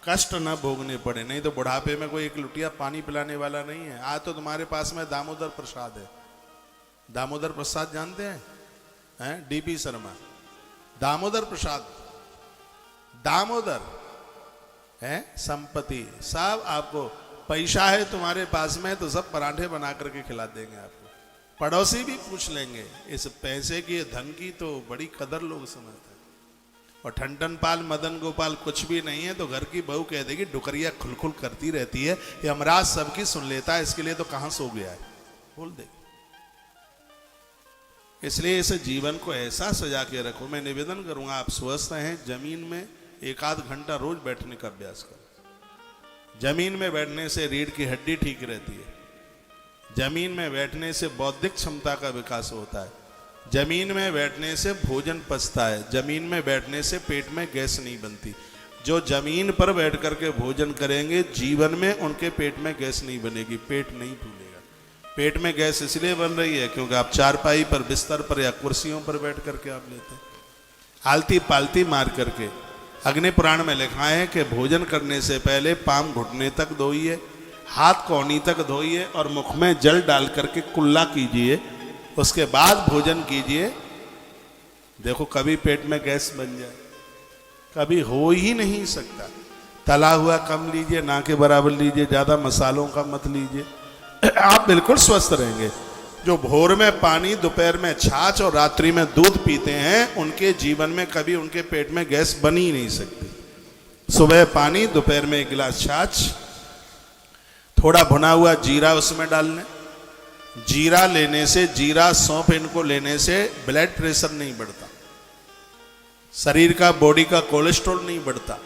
कष्ट न भोगने पड़े, नहीं तो बुढ़ापे में कोई एक लुटिया पानी पिलाने वाला नहीं है। आज तो तुम्हारे पास में दामोदर प्रसाद है। दामोदर प्रसाद जानते हैं? डीपी शर्मा, दामोदर प्रसाद, दामोदर है संपत्ति। सब आपको पैसा है तुम्हारे पास में तो सब पराठे बना करके खिला देंगे आपको। पड़ोसी भी पूछ लेंगे। इस पैसे की, धन की तो बड़ी कदर लोग समझते हैं। और ठंडन पाल मदन गोपाल कुछ भी नहीं है तो घर की बहू कह देगी डुकरिया खुलखुल करती रहती है, ये अमराज सबकी सुन लेता है, इसके लिए तो कहां सो गया है, बोल देगी। इसलिए इस जीवन को ऐसा सजा के रखो। मैं निवेदन करूंगा, आप स्वस्थ हैं, जमीन में 1-8 घंटा रोज बैठने का अभ्यास करो। जमीन में बैठने से रीढ़ की हड्डी ठीक रहती है। जमीन में बैठने से बौद्धिक क्षमता का विकास होता है। जमीन में बैठने से भोजन पचता है। जमीन में बैठने से पेट में गैस नहीं बनती। जो जमीन पर बैठ करके भोजन करेंगे जीवन में उनके पेट में गैस नहीं बनेगी, पेट नहीं फूलेगा। पेट में गैस इसलिए बन रही है क्योंकि आप चारपाई पर, बिस्तर पर या कुर्सियों पर बैठ करके आप लेते हैं, आलती पालती मार करके। अग्नि पुराण में लिखा है कि भोजन करने से पहले पाम घुटने तक धोइए, हाथ कौनी तक धोइए और मुख में जल डाल करके कुल्ला कीजिए, उसके बाद भोजन कीजिए। देखो कभी पेट में गैस बन जाए, कभी हो ही नहीं सकता। तला हुआ कम लीजिए, ना के बराबर लीजिए, ज़्यादा मसालों का मत लीजिए, आप बिल्कुल स्वस्थ रहेंगे। जो भोर में पानी, दोपहर में छाछ और रात्रि में दूध पीते हैं उनके जीवन में कभी उनके पेट में गैस बन ही नहीं सकती। सुबह पानी, दोपहर में 1 गिलास छाछ, थोड़ा भुना हुआ जीरा उसमें डाल लें। जीरा लेने से, जीरा सौंफ इनको लेने से ब्लड प्रेशर नहीं बढ़ता, शरीर का, बॉडी का कोलेस्ट्रॉल नहीं बढ़ता।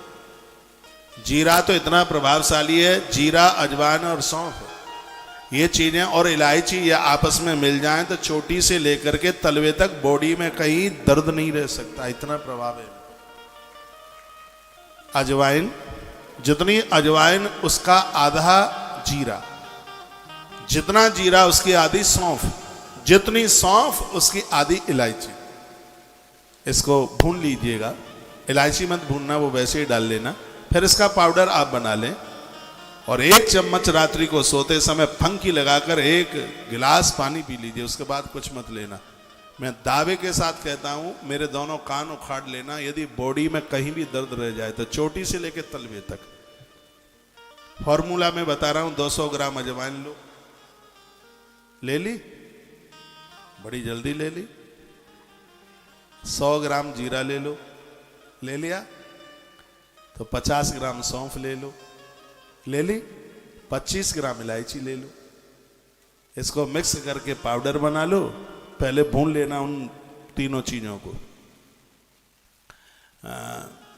जीरा तो इतना प्रभावशाली है। जीरा, अजवाइन और सौंफ ये चीजें और इलायची या आपस में मिल जाएं तो चोटी से लेकर के तलवे तक बॉडी में कहीं दर्द नहीं रह सकता, इतना प्रभाव है। अजवाइन, जितनी अजवाइन उसका आधा जीरा, जितना जीरा उसकी आधी सौंफ। जितनी सौंफ उसकी आधी इलायची, इसको भून लीजिएगा। इलायची मत भूनना, वो वैसे ही डाल लेना। फिर इसका पाउडर आप बना लें और 1 चम्मच रात्रि को सोते समय फंकी लगाकर 1 गिलास पानी पी लीजिए। उसके बाद कुछ मत लेना। मैं दावे के साथ कहता हूं, मेरे दोनों कान उखाड़ लेना, यदि बॉडी में कहीं भी दर्द रह जाए तो चोटी से लेकर तलवे तक। फॉर्मूला में बता रहा हूं, 200 ग्राम अजवाइन लो, ले ली, बड़ी जल्दी ले ली। 100 ग्राम जीरा ले लो, ले लिया। तो 50 ग्राम सौंफ ले लो, ले ली। 25 ग्राम इलायची ले लो। इसको मिक्स करके पाउडर बना लो। पहले भून लेना उन तीनों चीजों को।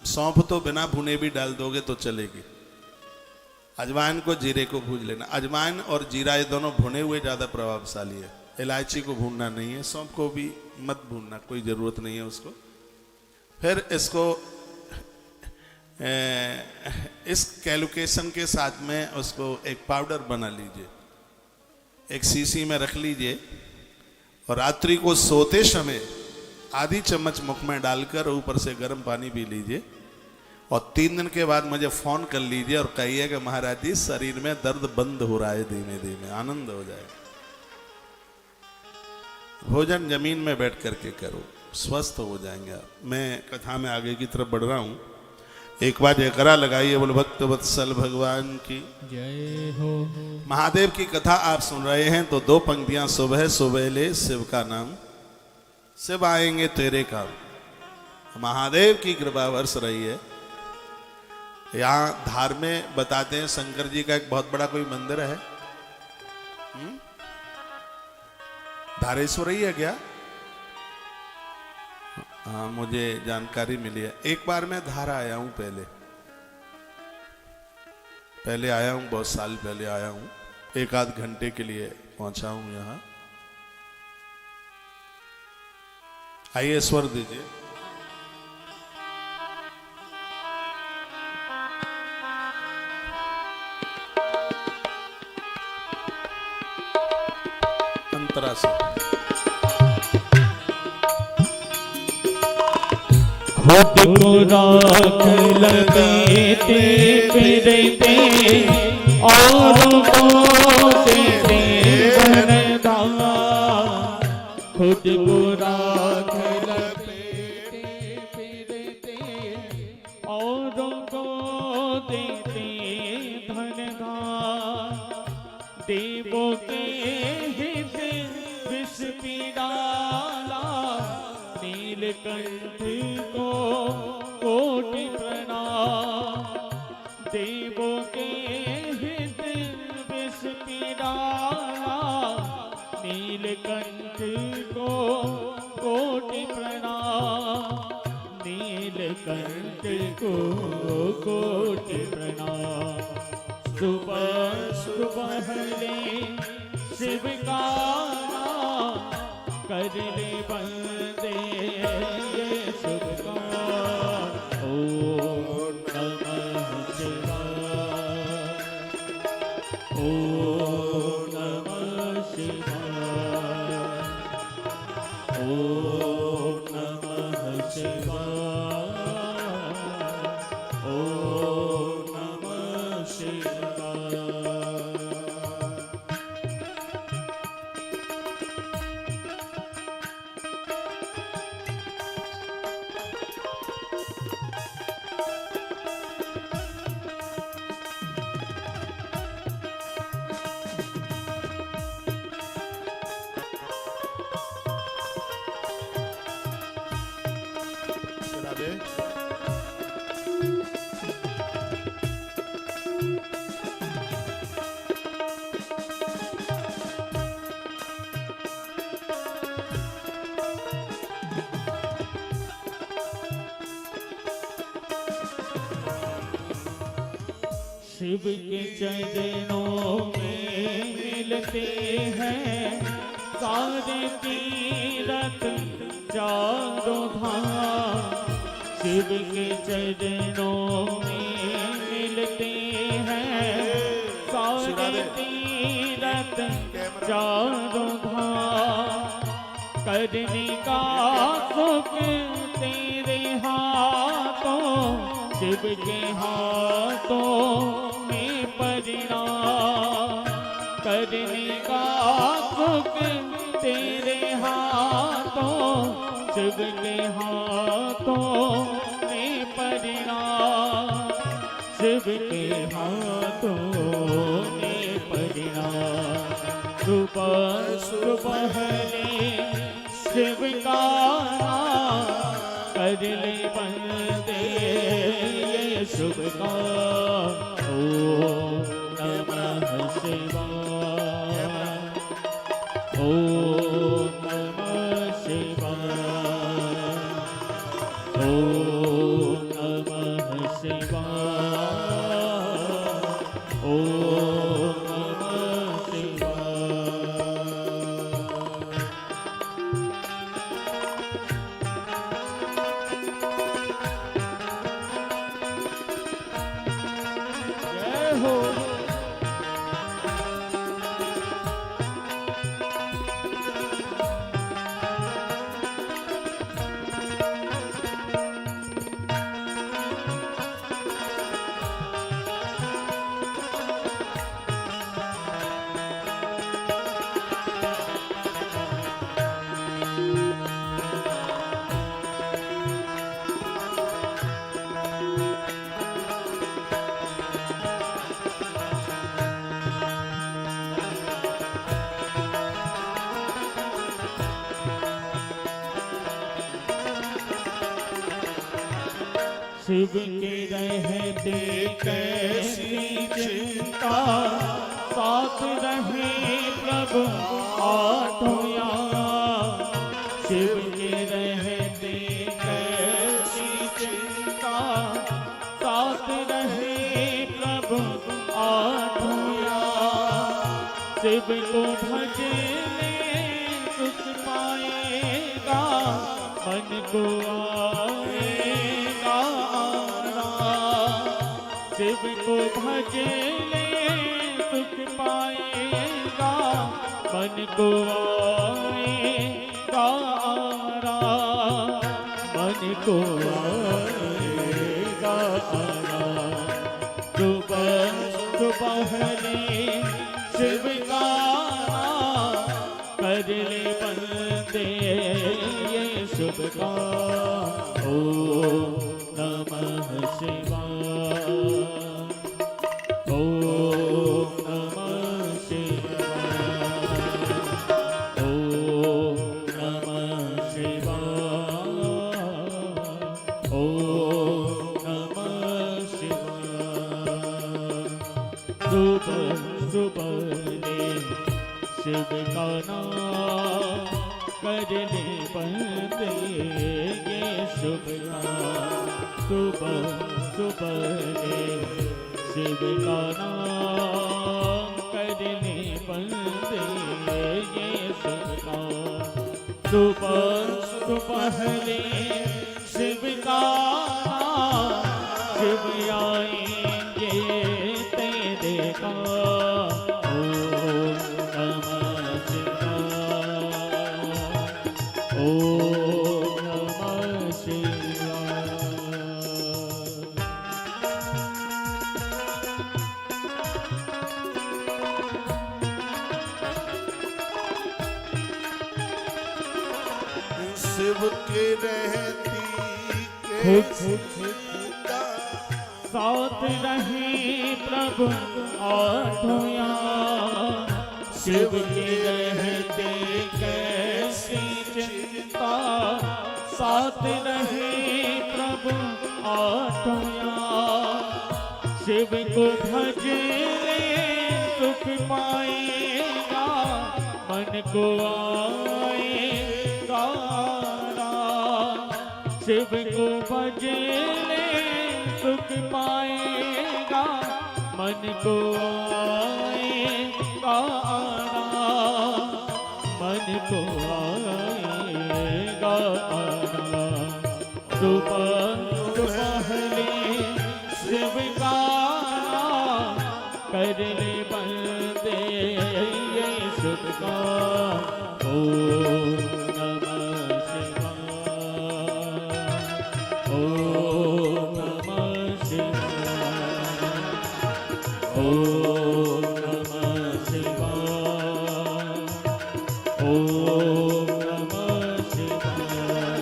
सौंफ तो बिना भुने भी डाल दोगे तो चलेगी। अजवाइन को, जीरे को भून लेना। अजवाइन और जीरा ये दोनों भुने हुए ज़्यादा प्रभावशाली है। इलायची को भूनना नहीं है, सौंफ को भी मत भूनना, कोई ज़रूरत नहीं है उसको। फिर इसको इस कैलकुलेशन के साथ में उसको एक पाउडर बना लीजिए, एक शीशी में रख लीजिए और रात्रि को सोते समय आधी चम्मच मुख में डालकर ऊपर से गर्म पानी पी लीजिए। और 3 दिन के बाद मुझे फ़ोन कर लीजिए और कहिए कि महाराज जी शरीर में दर्द बंद हो रहा है, धीमे धीमे आनंद हो जाएगा। भोजन जमीन में बैठ करके करो, स्वस्थ हो जाएंगे आप। मैं कथा में आगे की तरफ बढ़ रहा हूँ। एक बार जयकारा लगाइए, बोल भक्त वत्सल भगवान की जय हो। महादेव की कथा आप सुन रहे हैं तो 2 पंक्तियां। सुबह सुबेले शिव का नाम, शिव आएंगे तेरे काम। महादेव की कृपा वर्ष रही है। यहाँ धार में बताते हैं शंकर जी का एक बहुत बड़ा कोई मंदिर है। धारेश्वरी है क्या? हाँ, मुझे जानकारी मिली है। एक बार मैं धार आया हूं, पहले आया हूं, बहुत साल पहले आया हूं। 1 आध घंटे के लिए पहुंचा हूं यहां। आइए स्वर दीजिए। अंतरा से खुद को राख लपेटे फिरते औरों को देते वरदान। खुद को राख लपेटे फिरते औरों को देते धनदान। देवों के हित विष पीड़ाला, नीलकंठ को कोटि प्रणाम। देवों के हित विष पीड़ाला, नीलकंठ को कोटि प्रणाम। नीलकंठ को कोटि प्रणाम। सुबह सुबह ले शिव का नाम, कर ले बंदे ये शुभ काम। ओम नमः शिवाय, ओम नमः शिवाय, ओम नमः शिवाय, ओम नमः शिवाय। शिव के चरणों में मिलते हैं सारे तीरथ चारों धाम। शिव के चरणों में मिलते हैं सारे तीरथ चारों धाम। करने का सुख तेरे हाथों, शिव के हाथों में परिणाम। करने का सुख तेरे हाथों, शिव के हाथों में परिणाम। शिव के हाथों में परिणाम। सुबह सुबह शिव का नाम कर ले बंदे ये शुभ काम। ओम नमः शिवाय, ओम नमः शिवाय, ओम नमः शिवाय, ओम नमः शिवाय। जय हो। शिव के रहते कैसी चिंता, साथ रहे प्रभु आठों याम। शिव के रहते कैसी चिंता, साथ रहे प्रभु आठों याम। शिव को भजने सुख पाएगा, मन को आएगा आराम। शिव को भजने सुख पाएगा, मन को आएगा आराम। मन को आएगा आराम। सुबह सुबह शिव का नाम कर ले बंदे ये शुभ काम। ओम नमः शिवाय, ओम नमः शिवाय, ओम नमः शिवाय, ओम नमः शिवाय। सुबह सुबह शिव का नाम कर ले बंदे ये शुभ काम। सुबह सुबह शिव का नाम कर ले बंदे ये शुभ काम। सुबह सुबह शिव का नाम, शिव आएंगे तेरे काम। ओम नमः शिवाय, ओम नमः शिवाय। शिव के रहती साथ रहे प्रभु आठों याम। शिव के रहते कैसी चिंता, साथ रहे प्रभु आठों याम। शिव को भजने सुख पाएगा, मन को आएगा आराम। शिव को भजने सुख पाएगा, मन को आएगा आराम। मन को आएगा आराम। सुबह सुबह शिव का नाम कर ले बंदे ये शुभ काम। ओम ओम नमः शिवाय, ओम नमः शिवाय,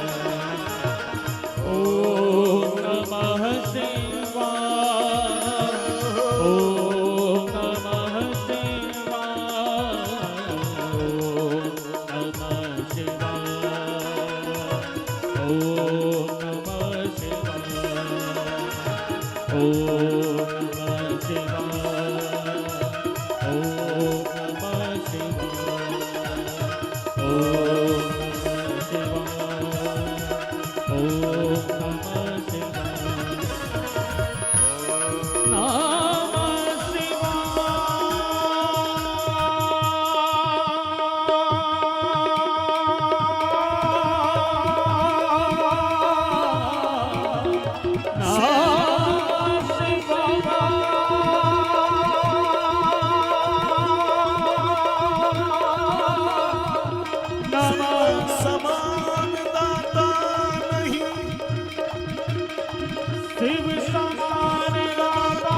ओम नमः शिवाय, ओम नमः शिवाय, ओम नमः शिवाय, ओम नमः शिवाय, ओम नमः शिवाय, ओम नमः शिवाय, ओम नमः शिवाय, नमः समान दाता नहीं, शिव समान दाता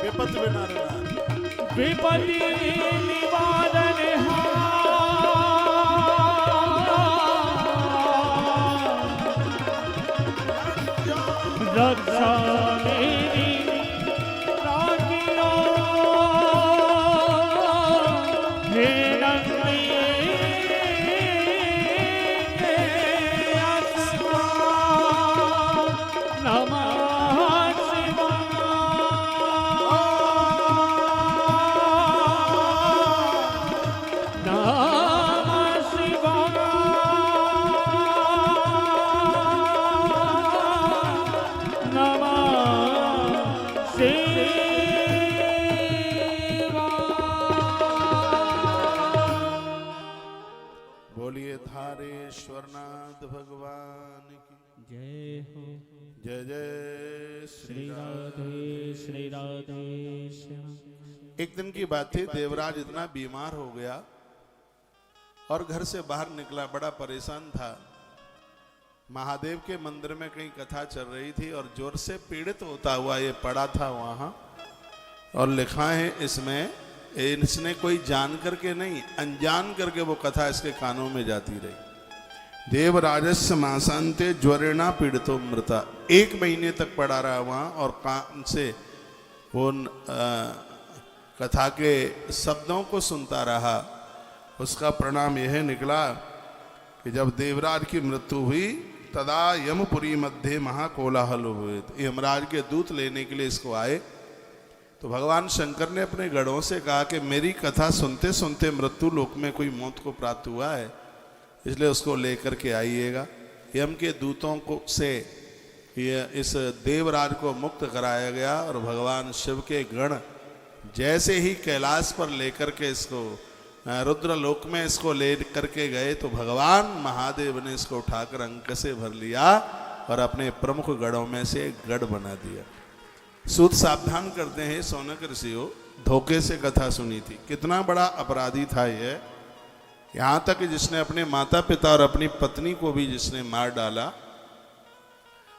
विपत विनारनाथ, विपत्ति निवारण रक्षा मेरी राखियो, हे रंगे आसमान, नमः शिवाय, नमः शिवाय, बोलिए धारेश्वरनाथ भगवान की जय हो। जय जय श्री राधे श्री राधे श्याम। एक दिन की बात थी, देवराज इतना बीमार हो गया और घर से बाहर निकला, बड़ा परेशान था। महादेव के मंदिर में कहीं कथा चल रही थी और जोर से पीड़ित होता हुआ ये पड़ा था वहां, और लिखा है इसमें, इसने कोई जान करके नहीं, अनजान करके वो कथा इसके कानों में जाती रही। देवराजस्य मासांते ज्वरेणा पीड़ितो मृता, 1 महीने तक पड़ा रहा वहां और कान से वो कथा के शब्दों को सुनता रहा। उसका परिणाम यह निकला कि जब देवराज की मृत्यु हुई, तदा यमपुरी मध्य महाकोलाहल हुए। यमराज के दूत लेने के लिए इसको आए, तो भगवान शंकर ने अपने गढ़ों से कहा कि मेरी कथा सुनते सुनते मृत्यु लोक में कोई मौत को प्राप्त हुआ है, इसलिए उसको लेकर के आइएगा। यम के दूतों को से इस देवराज को मुक्त कराया गया और भगवान शिव के गण जैसे ही कैलाश पर लेकर के इसको रुद्र लोक में इसको ले करके गए, तो भगवान महादेव ने इसको उठाकर अंक से भर लिया और अपने प्रमुख गढ़ों में से एक गढ़ बना दिया। सूत सावधान करते हैं, सौनक ऋषियों, धोखे से कथा सुनी थी। कितना बड़ा अपराधी था यह, यहाँ तक जिसने अपने माता पिता और अपनी पत्नी को भी जिसने मार डाला।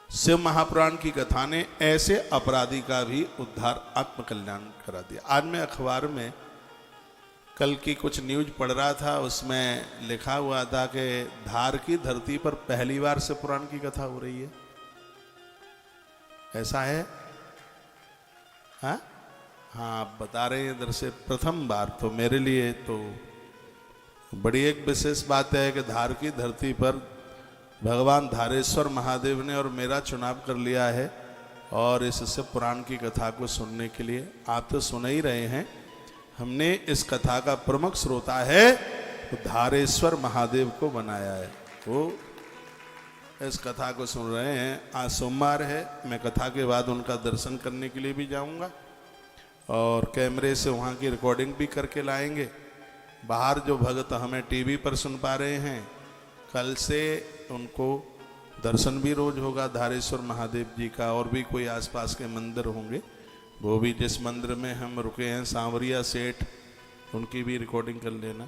शिव महापुराण की कथा ने ऐसे अपराधी का भी उद्धार, आत्मकल्याण करा दिया। आज मैं अखबार में कल की कुछ न्यूज पढ़ रहा था, उसमें लिखा हुआ था कि धार की धरती पर पहली बार शिव पुराण की कथा हो रही है। ऐसा है? हाँ, आप बता रहे हैं इधर से प्रथम बार, तो मेरे लिए तो बड़ी एक विशेष बात है कि धार की धरती पर भगवान धारेश्वर महादेव ने और मेरा चुनाव कर लिया है और इस शिव पुराण की कथा को सुनने के लिए। आप तो सुन ही रहे हैं, हमने इस कथा का प्रमुख श्रोता है तो धारेश्वर महादेव को बनाया है, वो इस कथा को सुन रहे हैं। आज सोमवार है, मैं कथा के बाद उनका दर्शन करने के लिए भी जाऊंगा और कैमरे से वहाँ की रिकॉर्डिंग भी करके लाएंगे। बाहर जो भक्त हमें टीवी पर सुन पा रहे हैं, कल से उनको दर्शन भी रोज होगा धारेश्वर महादेव जी का, और भी कोई आसपास के मंदिर होंगे वो भी जिस मंदिर में हम रुके हैं सांवरिया सेठ, उनकी भी रिकॉर्डिंग कर लेना,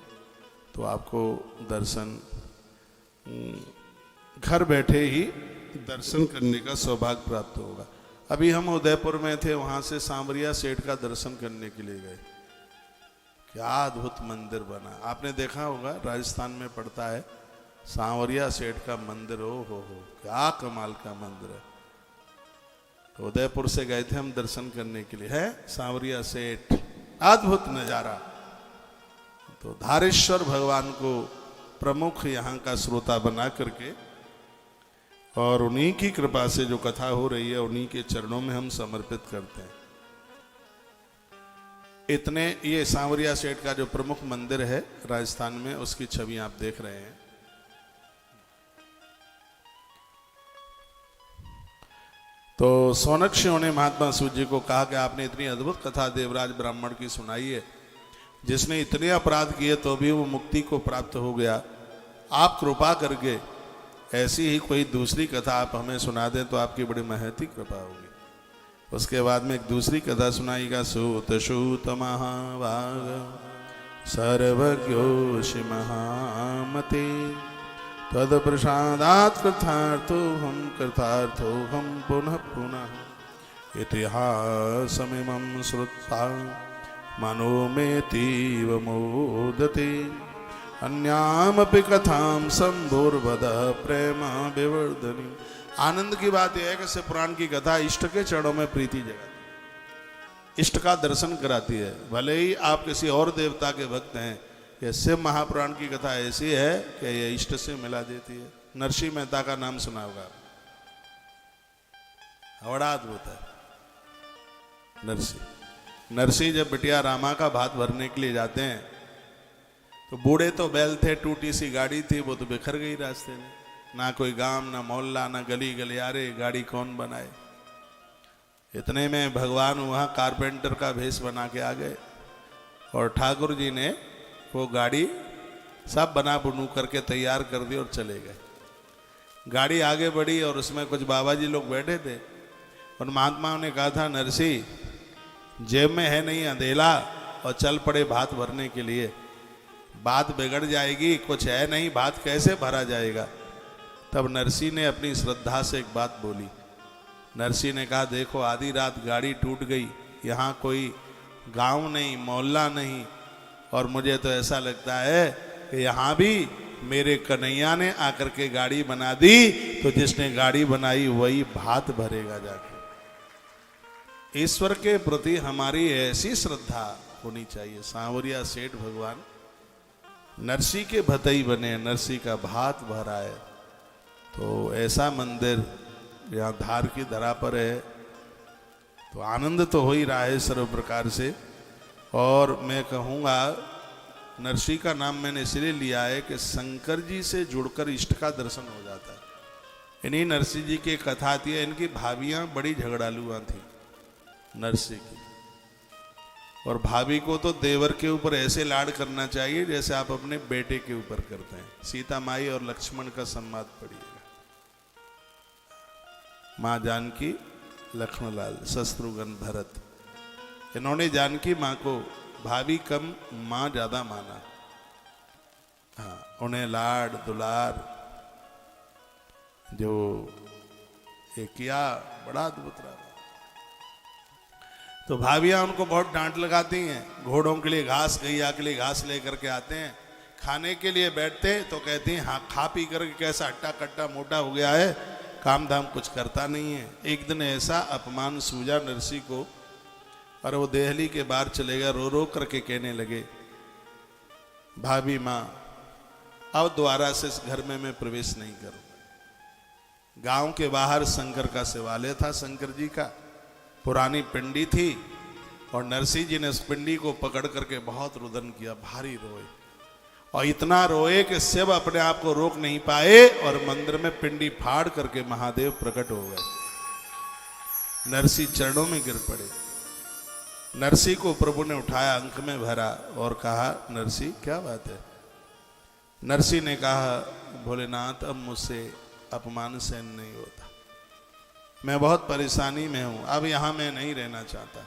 तो आपको दर्शन घर बैठे ही दर्शन करने का सौभाग्य प्राप्त होगा। अभी हम उदयपुर में थे, वहाँ से सांवरिया सेठ का दर्शन करने के लिए गए। क्या अद्भुत मंदिर बना, आपने देखा होगा, राजस्थान में पड़ता है सांवरिया सेठ का मंदिर। हो क्या कमाल का मंदिर है। तो उदयपुर से गए थे हम दर्शन करने के लिए, है सांवरिया सेठ, अद्भुत नजारा। तो धारेश्वर भगवान को प्रमुख यहाँ का श्रोता बना करके और उन्हीं की कृपा से जो कथा हो रही है उन्हीं के चरणों में हम समर्पित करते हैं। इतने, ये सांवरिया सेठ का जो प्रमुख मंदिर है राजस्थान में, उसकी छवि आप देख रहे हैं। तो सोनक्षियों ने महात्मा सूत जी को कहा कि आपने इतनी अद्भुत कथा देवराज ब्राह्मण की सुनाई है, जिसने इतने अपराध किए तो भी वो मुक्ति को प्राप्त हो गया। आप कृपा करके ऐसी ही कोई दूसरी कथा आप हमें सुना दें तो आपकी बड़ी महती कृपा होगी। उसके बाद में एक दूसरी कथा सुनाईगा। सूत सूत महाभाग सर्वज्ञोषि महामते तद प्रसादात् कृतार्थो हम पुनः पुनः इतिहासमिमं श्रुत्वा मनो मे तीव मोदते अन्यामपि कथां शंभुर्वद प्रेम विवर्धनी। आनंद की बात यह है कि शिव पुराण की कथा इष्ट के चरणों में प्रीति जगाती, इष्ट का दर्शन कराती है। भले ही आप किसी और देवता के भक्त हैं, ये शिव महापुराण की कथा ऐसी है कि ये इष्ट से मिला देती है। नरसिंह मेहता का नाम सुना होगा, बड़ा अद्भुत है। नरसिंह जब बिटिया रामा का भात भरने के लिए जाते हैं तो बूढ़े तो बैल थे, टूटी सी गाड़ी थी, वो तो बिखर गई रास्ते में। ना कोई गांव, ना मोहल्ला, ना गली गलियारे, गाड़ी कौन बनाए। इतने में भगवान वहाँ कारपेंटर का भेष बना के आ गए और ठाकुर जी ने वो गाड़ी सब बना बुनू करके तैयार कर दी और चले गए। गाड़ी आगे बढ़ी और उसमें कुछ बाबा जी लोग बैठे थे और महात्माओं ने कहा था, नरसिंह जेब में है नहीं अंधेला और चल पड़े भात भरने के लिए, बात बिगड़ जाएगी, कुछ है नहीं, भात कैसे भरा जाएगा। तब नरसिंह ने अपनी श्रद्धा से एक बात बोली। नरसिंह ने कहा, देखो आधी रात गाड़ी टूट गई, यहाँ कोई गांव नहीं, मोहल्ला नहीं, और मुझे तो ऐसा लगता है कि यहाँ भी मेरे कन्हैया ने आकर के गाड़ी बना दी, तो जिसने गाड़ी बनाई वही भात भरेगा जाके। ईश्वर के प्रति हमारी ऐसी श्रद्धा होनी चाहिए। सांवरिया सेठ भगवान नरसिंह के भतई बने, नरसिंह का भात भराए। तो ऐसा मंदिर यहाँ धार की धरा पर है, तो आनंद तो हो ही रहा है सर्व प्रकार से। और मैं कहूँगा, नरसिंह का नाम मैंने इसलिए लिया है कि शंकर जी से जुड़कर इष्ट का दर्शन हो जाता है। इन्हीं नरसिंह जी की कथा आती है। इनकी भाभियाँ बड़ी झगड़ालुआं थी नरसिंह की, और भाभी को तो देवर के ऊपर ऐसे लाड करना चाहिए जैसे आप अपने बेटे के ऊपर करते हैं। सीता माई और लक्ष्मण का संवाद पढ़िएगा। माँ जानकी, लक्ष्मणलाल, शत्रुघ्न, भरत, इन्होंने जानकी माँ को भाभी कम, माँ ज्यादा माना। हाँ, उन्हें लाड दुलार जो ये किया, बड़ा अद्भुत रहा। तो भाभियाँ उनको बहुत डांट लगाती हैं। घोड़ों के लिए घास, गैया के लिए घास लेकर के आते हैं, खाने के लिए बैठते तो कहती हैं, हाँ खा पी करके कैसा हट्टा कट्टा मोटा हो गया है, काम धाम कुछ करता नहीं है। एक दिन ऐसा अपमान सूझा नरसिंह को, और वो देहली के बाहर चले गए, रो रो करके कहने लगे, भाभी माँ अब दोबारा से इस घर में मैं प्रवेश नहीं करूँगा। गांव के बाहर शंकर का शिवालय था, शंकर जी का पुरानी पिंडी थी, और नरसिंह जी ने उस पिंडी को पकड़ करके बहुत रुदन किया, भारी रोए, और इतना रोए कि शिव अपने आप को रोक नहीं पाए और मंदिर में पिंडी फाड़ करके महादेव प्रकट हो गए। नरसिंह चरणों में गिर पड़े। नरसिंह को प्रभु ने उठाया, अंक में भरा और कहा, नरसिंह क्या बात है। नरसिंह ने कहा, भोलेनाथ अब मुझसे अपमान सहन नहीं होता, मैं बहुत परेशानी में हूं, अब यहां मैं नहीं रहना चाहता।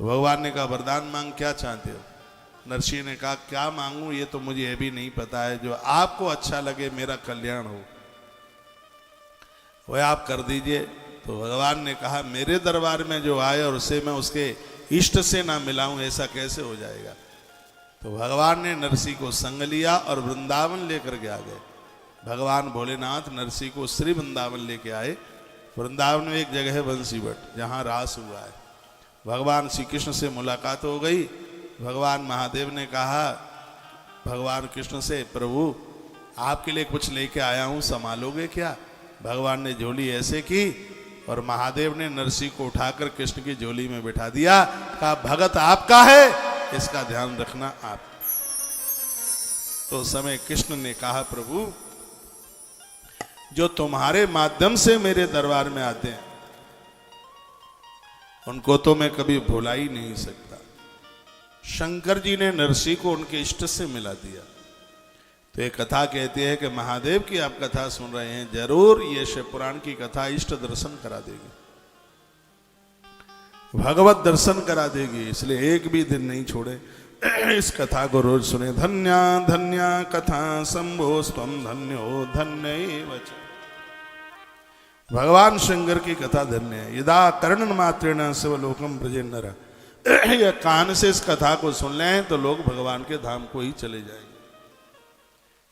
तो भगवान ने कहा वरदान मांग, क्या चाहते हो? नरसिंह ने कहा क्या मांगू ये तो मुझे ये भी नहीं पता है, जो आपको अच्छा लगे, मेरा कल्याण हो वह आप कर दीजिए। तो भगवान ने कहा मेरे दरबार में जो आए और उसे मैं उसके इष्ट से ना मिलाऊं, ऐसा कैसे हो जाएगा? तो भगवान ने नरसिंह को संग लिया और वृंदावन लेकर के आ गए। भगवान भोलेनाथ नरसिंह को श्री वृंदावन लेके आए। वृंदावन में एक जगह है बंसीवट, जहाँ रास हुआ है। भगवान श्री कृष्ण से मुलाकात हो गई। भगवान महादेव ने कहा भगवान कृष्ण से, प्रभु आपके लिए कुछ लेके आया हूँ, संभालोगे क्या? भगवान ने झोली ऐसे की और महादेव ने नरसिंह को उठाकर कृष्ण की झोली में बिठा दिया। कहा भगत आपका है, इसका ध्यान रखना आप। तो उस समय कृष्ण ने कहा प्रभु जो तुम्हारे माध्यम से मेरे दरबार में आते हैं उनको तो मैं कभी भुला ही नहीं सकता। शंकर जी ने नरसिंह को उनके इष्ट से मिला दिया। तो एक कथा कहती है कि महादेव की आप कथा सुन रहे हैं, जरूर ये शिव पुराण की कथा इष्ट दर्शन करा देगी, भगवत दर्शन करा देगी। इसलिए एक भी दिन नहीं छोड़े, इस कथा को रोज सुने। धन्या धन्या कथा शंभो स्वम धन्यो धन्य। भगवान शंकर की कथा धन्य है। यदा कर्ण मात्रेण शिवलोकम ब्रजेन्नर, या कान से इस कथा को सुन लें तो लोग भगवान के धाम को ही चले जाएंगे।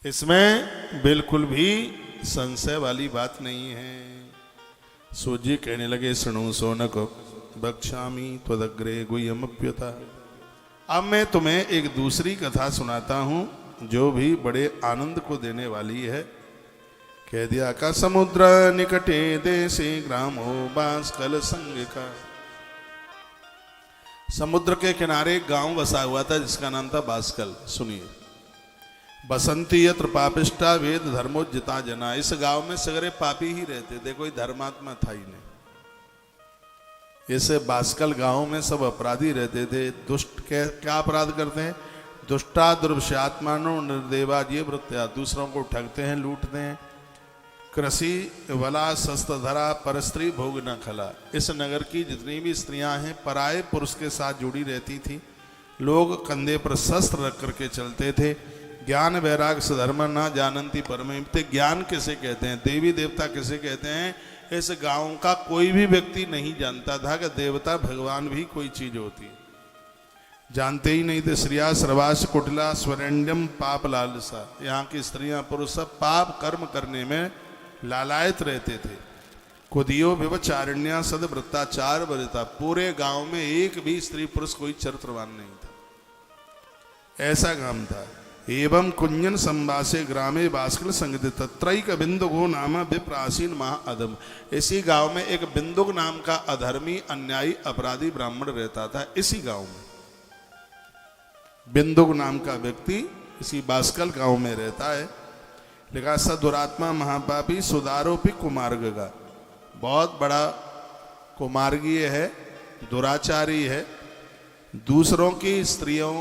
इसमें बिल्कुल भी संशय वाली बात नहीं है। सूत जी कहने लगे शृणु सोनक बक्षामी त्वदग्रे गुह्यमप्यता। अब मैं तुम्हें एक दूसरी कथा सुनाता हूं जो भी बड़े आनंद को देने वाली है। कह दिया का समुद्र निकटे देशे ग्रामो बांसकल संग का। समुद्र के किनारे एक गांव बसा हुआ था जिसका नाम था बांसकल। सुनिए, बसंती यत्र पापिष्टा वेद धर्मोज्जिता जना। इस गांव में सगरे पापी ही रहते थे, कोई धर्मात्मा था ही नहीं। इसे बांसकल गांव में सब अपराधी रहते थे। दुष्ट क्या अपराध करते हैं? दुष्टा दुर्वश्यात्मानो निर्देवा ये वृत्या, दूसरों को ठगते हैं, लूटते हैं। कृषि वला शस्त्रधरा परस्त्री भोग न खला। इस नगर की जितनी भी स्त्रियां हैं पराये पुरुष के साथ जुड़ी रहती थी। लोग कंधे पर शस्त्र रख करके चलते थे। ज्ञान वैराग सधर्म न जानंती परमेप्ते। ज्ञान किसे कहते हैं, देवी देवता किसे कहते हैं, इस गांव का कोई भी व्यक्ति नहीं जानता था कि देवता भगवान भी कोई चीज होती है। जानते ही नहीं थे। श्रिया सर्वास कुटिला स्वरेण्यम पाप लालसा। यहाँ की स्त्रियां पुरुष सब पाप कर्म करने में लालायत रहते थे। कुदियो व्यवचारिण्या सदवृत्ताचार बरता। पूरे गांव में एक भी स्त्री पुरुष कोई चरित्रवान नहीं था, ऐसा गांव था। एवं कुंजन संवासे ग्रामे बांसकल संगत तत्रैक बिंदुगो नाम विप्रासीन महाअधम। इसी गांव में एक बिंदुक नाम का अधर्मी अन्यायी अपराधी ब्राह्मण रहता था। इसी गांव में बिंदुक नाम का व्यक्ति इसी बांसकल गांव में रहता है। लिखा सदुरात्मा महापापी सुदारोपी कुमार्ग का। बहुत बड़ा कुमार्गीय है, दुराचारी है, दूसरों की स्त्रियों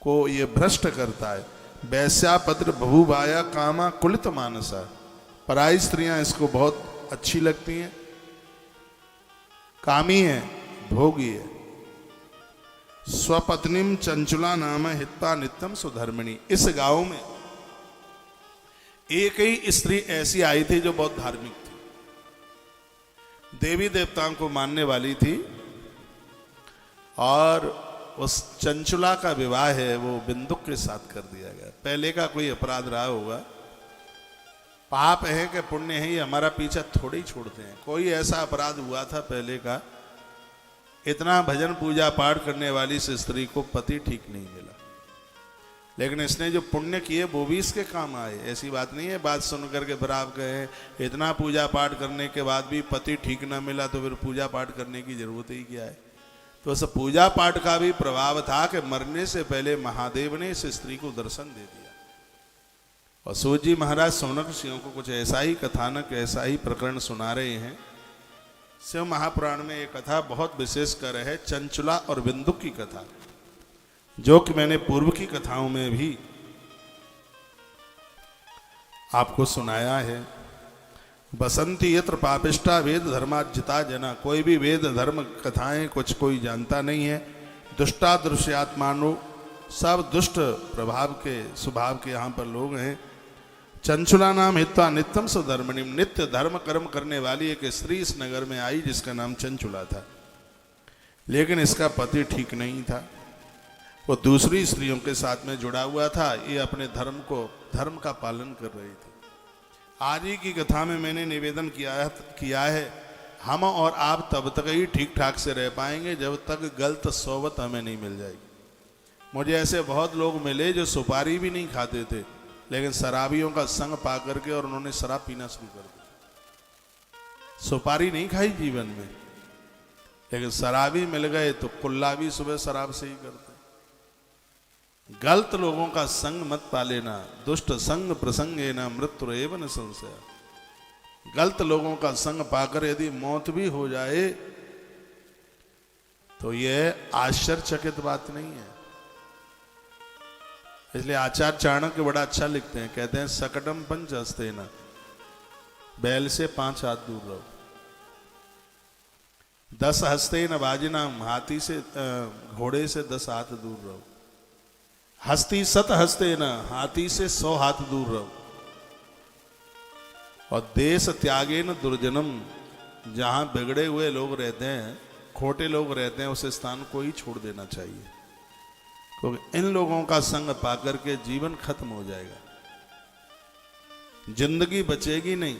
को ये भ्रष्ट करता है। वैश्यापत्र बहुभाया कामा कुलित मानसा। पराई स्त्रियां इसको बहुत अच्छी लगती हैं, कामी है, भोगी है। स्वपत्नीम चंचुला नाम हित्वा नित्यम सुधर्मिणी। इस गांव में एक ही स्त्री ऐसी आई थी जो बहुत धार्मिक थी, देवी देवताओं को मानने वाली थी, और उस चंचुला का विवाह है वो बिंदुक के साथ कर दिया गया। पहले का कोई अपराध रहा होगा, पाप है कि पुण्य है ये हमारा पीछा थोड़े ही छोड़ते हैं। कोई ऐसा अपराध हुआ था पहले का, इतना भजन पूजा पाठ करने वाली इस स्त्री को पति ठीक नहीं मिला, लेकिन इसने जो पुण्य किए वो भी इसके काम आए। ऐसी बात नहीं है बात सुन करके फिर आप कहें इतना पूजा पाठ करने के बाद भी पति ठीक ना मिला तो फिर पूजा पाठ करने की जरूरत ही क्या है। तो उस पूजा पाठ का भी प्रभाव था कि मरने से पहले महादेव ने इस स्त्री को दर्शन दे दिया। और सूत जी महाराज सौनक सिंह को कुछ ऐसा ही कथानक, ऐसा ही प्रकरण सुना रहे हैं। शिव महापुराण में एक कथा बहुत विशेष कर है, चंचुला और बिंदुक की कथा, जो कि मैंने पूर्व की कथाओं में भी आपको सुनाया है। बसंती यत्र पापिष्टा वेद धर्माजिता जना। कोई भी वेद धर्म कथाएं कुछ कोई जानता नहीं है। दुष्टा दृश्यात्मानु, सब दुष्ट प्रभाव के स्वभाव के यहाँ पर लोग हैं। चंचुला नाम हित्वा नित्यम सुधर्मणि, नित्य धर्म कर्म करने वाली एक स्त्री इस नगर में आई जिसका नाम चंचुला था। लेकिन इसका पति ठीक नहीं था, वो दूसरी स्त्रियों के साथ में जुड़ा हुआ था। ये अपने धर्म का पालन कर रही थी। आज ही की कथा में मैंने निवेदन किया है, हम और आप तब तक ही ठीक ठाक से रह पाएंगे जब तक गलत सोबत हमें नहीं मिल जाएगी। मुझे ऐसे बहुत लोग मिले जो सुपारी भी नहीं खाते थे, लेकिन शराबियों का संग पा करके और उन्होंने शराब पीना शुरू कर दिया। सुपारी नहीं खाई जीवन में, लेकिन शराबी मिल गए तो कुल्ला भी सुबह शराब से ही करते। गलत लोगों का संग मत पा लेना, दुष्ट संग प्रसंगे न मृत्यु एवं संशय। गलत लोगों का संग पाकर यदि मौत भी हो जाए तो यह आश्चर्यचकित बात नहीं है। इसलिए आचार्य चाणक्य बड़ा अच्छा लिखते हैं, कहते हैं सकटम पंच हस्ते न, बैल से 5 हाथ दूर रहो। 10 हस्ते न बाजिनाम, हाथी से घोड़े से 10 हाथ दूर रहो। हस्ती 7 हस्ते न, हाथी से 100 हाथ दूर रहो। और देश त्यागे न दुर्जनम, जहां बिगड़े हुए लोग रहते हैं, खोटे लोग रहते हैं, उस स्थान को ही छोड़ देना चाहिए, क्योंकि इन लोगों का संग पाकर के जीवन खत्म हो जाएगा, जिंदगी बचेगी नहीं।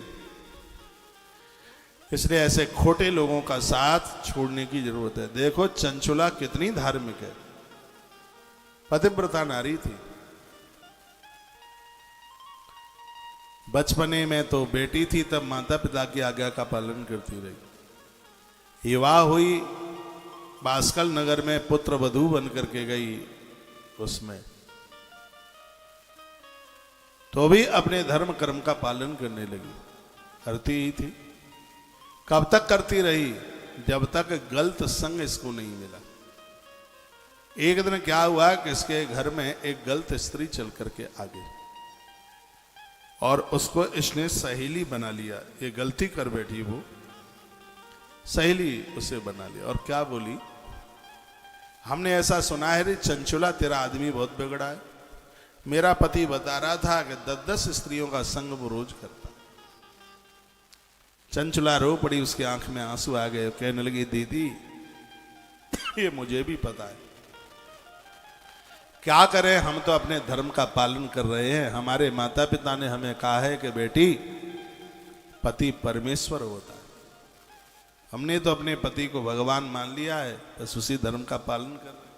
इसलिए ऐसे खोटे लोगों का साथ छोड़ने की जरूरत है। देखो चंचुला कितनी धार्मिक है, पतिव्रता नारी थी। बचपने में तो बेटी थी, तब माता पिता की आज्ञा का पालन करती रही। युवा हुई, बास्कल नगर में पुत्र वधू बन करके गई, उसमें तो भी अपने धर्म कर्म का पालन करने लगी, करती ही थी। कब तक करती रही? जब तक गलत संग इसको नहीं मिला। एक दिन क्या हुआ कि इसके घर में एक गलत स्त्री चल करके आ गई और उसको इसने सहेली बना लिया। ये गलती कर बैठी, वो सहेली उसे बना लिया। और क्या बोली, हमने ऐसा सुना है रे चंचुला, तेरा आदमी बहुत बिगड़ा है। मेरा पति बता रहा था कि 10-10 स्त्रियों का संग वो रोज करता। चंचुला रो पड़ी, उसकी आंख में आंसू आ गए। कहने लगी, दीदी ये मुझे भी पता है, क्या करें, हम तो अपने धर्म का पालन कर रहे हैं। हमारे माता पिता ने हमें कहा है कि बेटी, पति परमेश्वर होता है। हमने तो अपने पति को भगवान मान लिया है, बस उसी धर्म का पालन कर रहे हैं।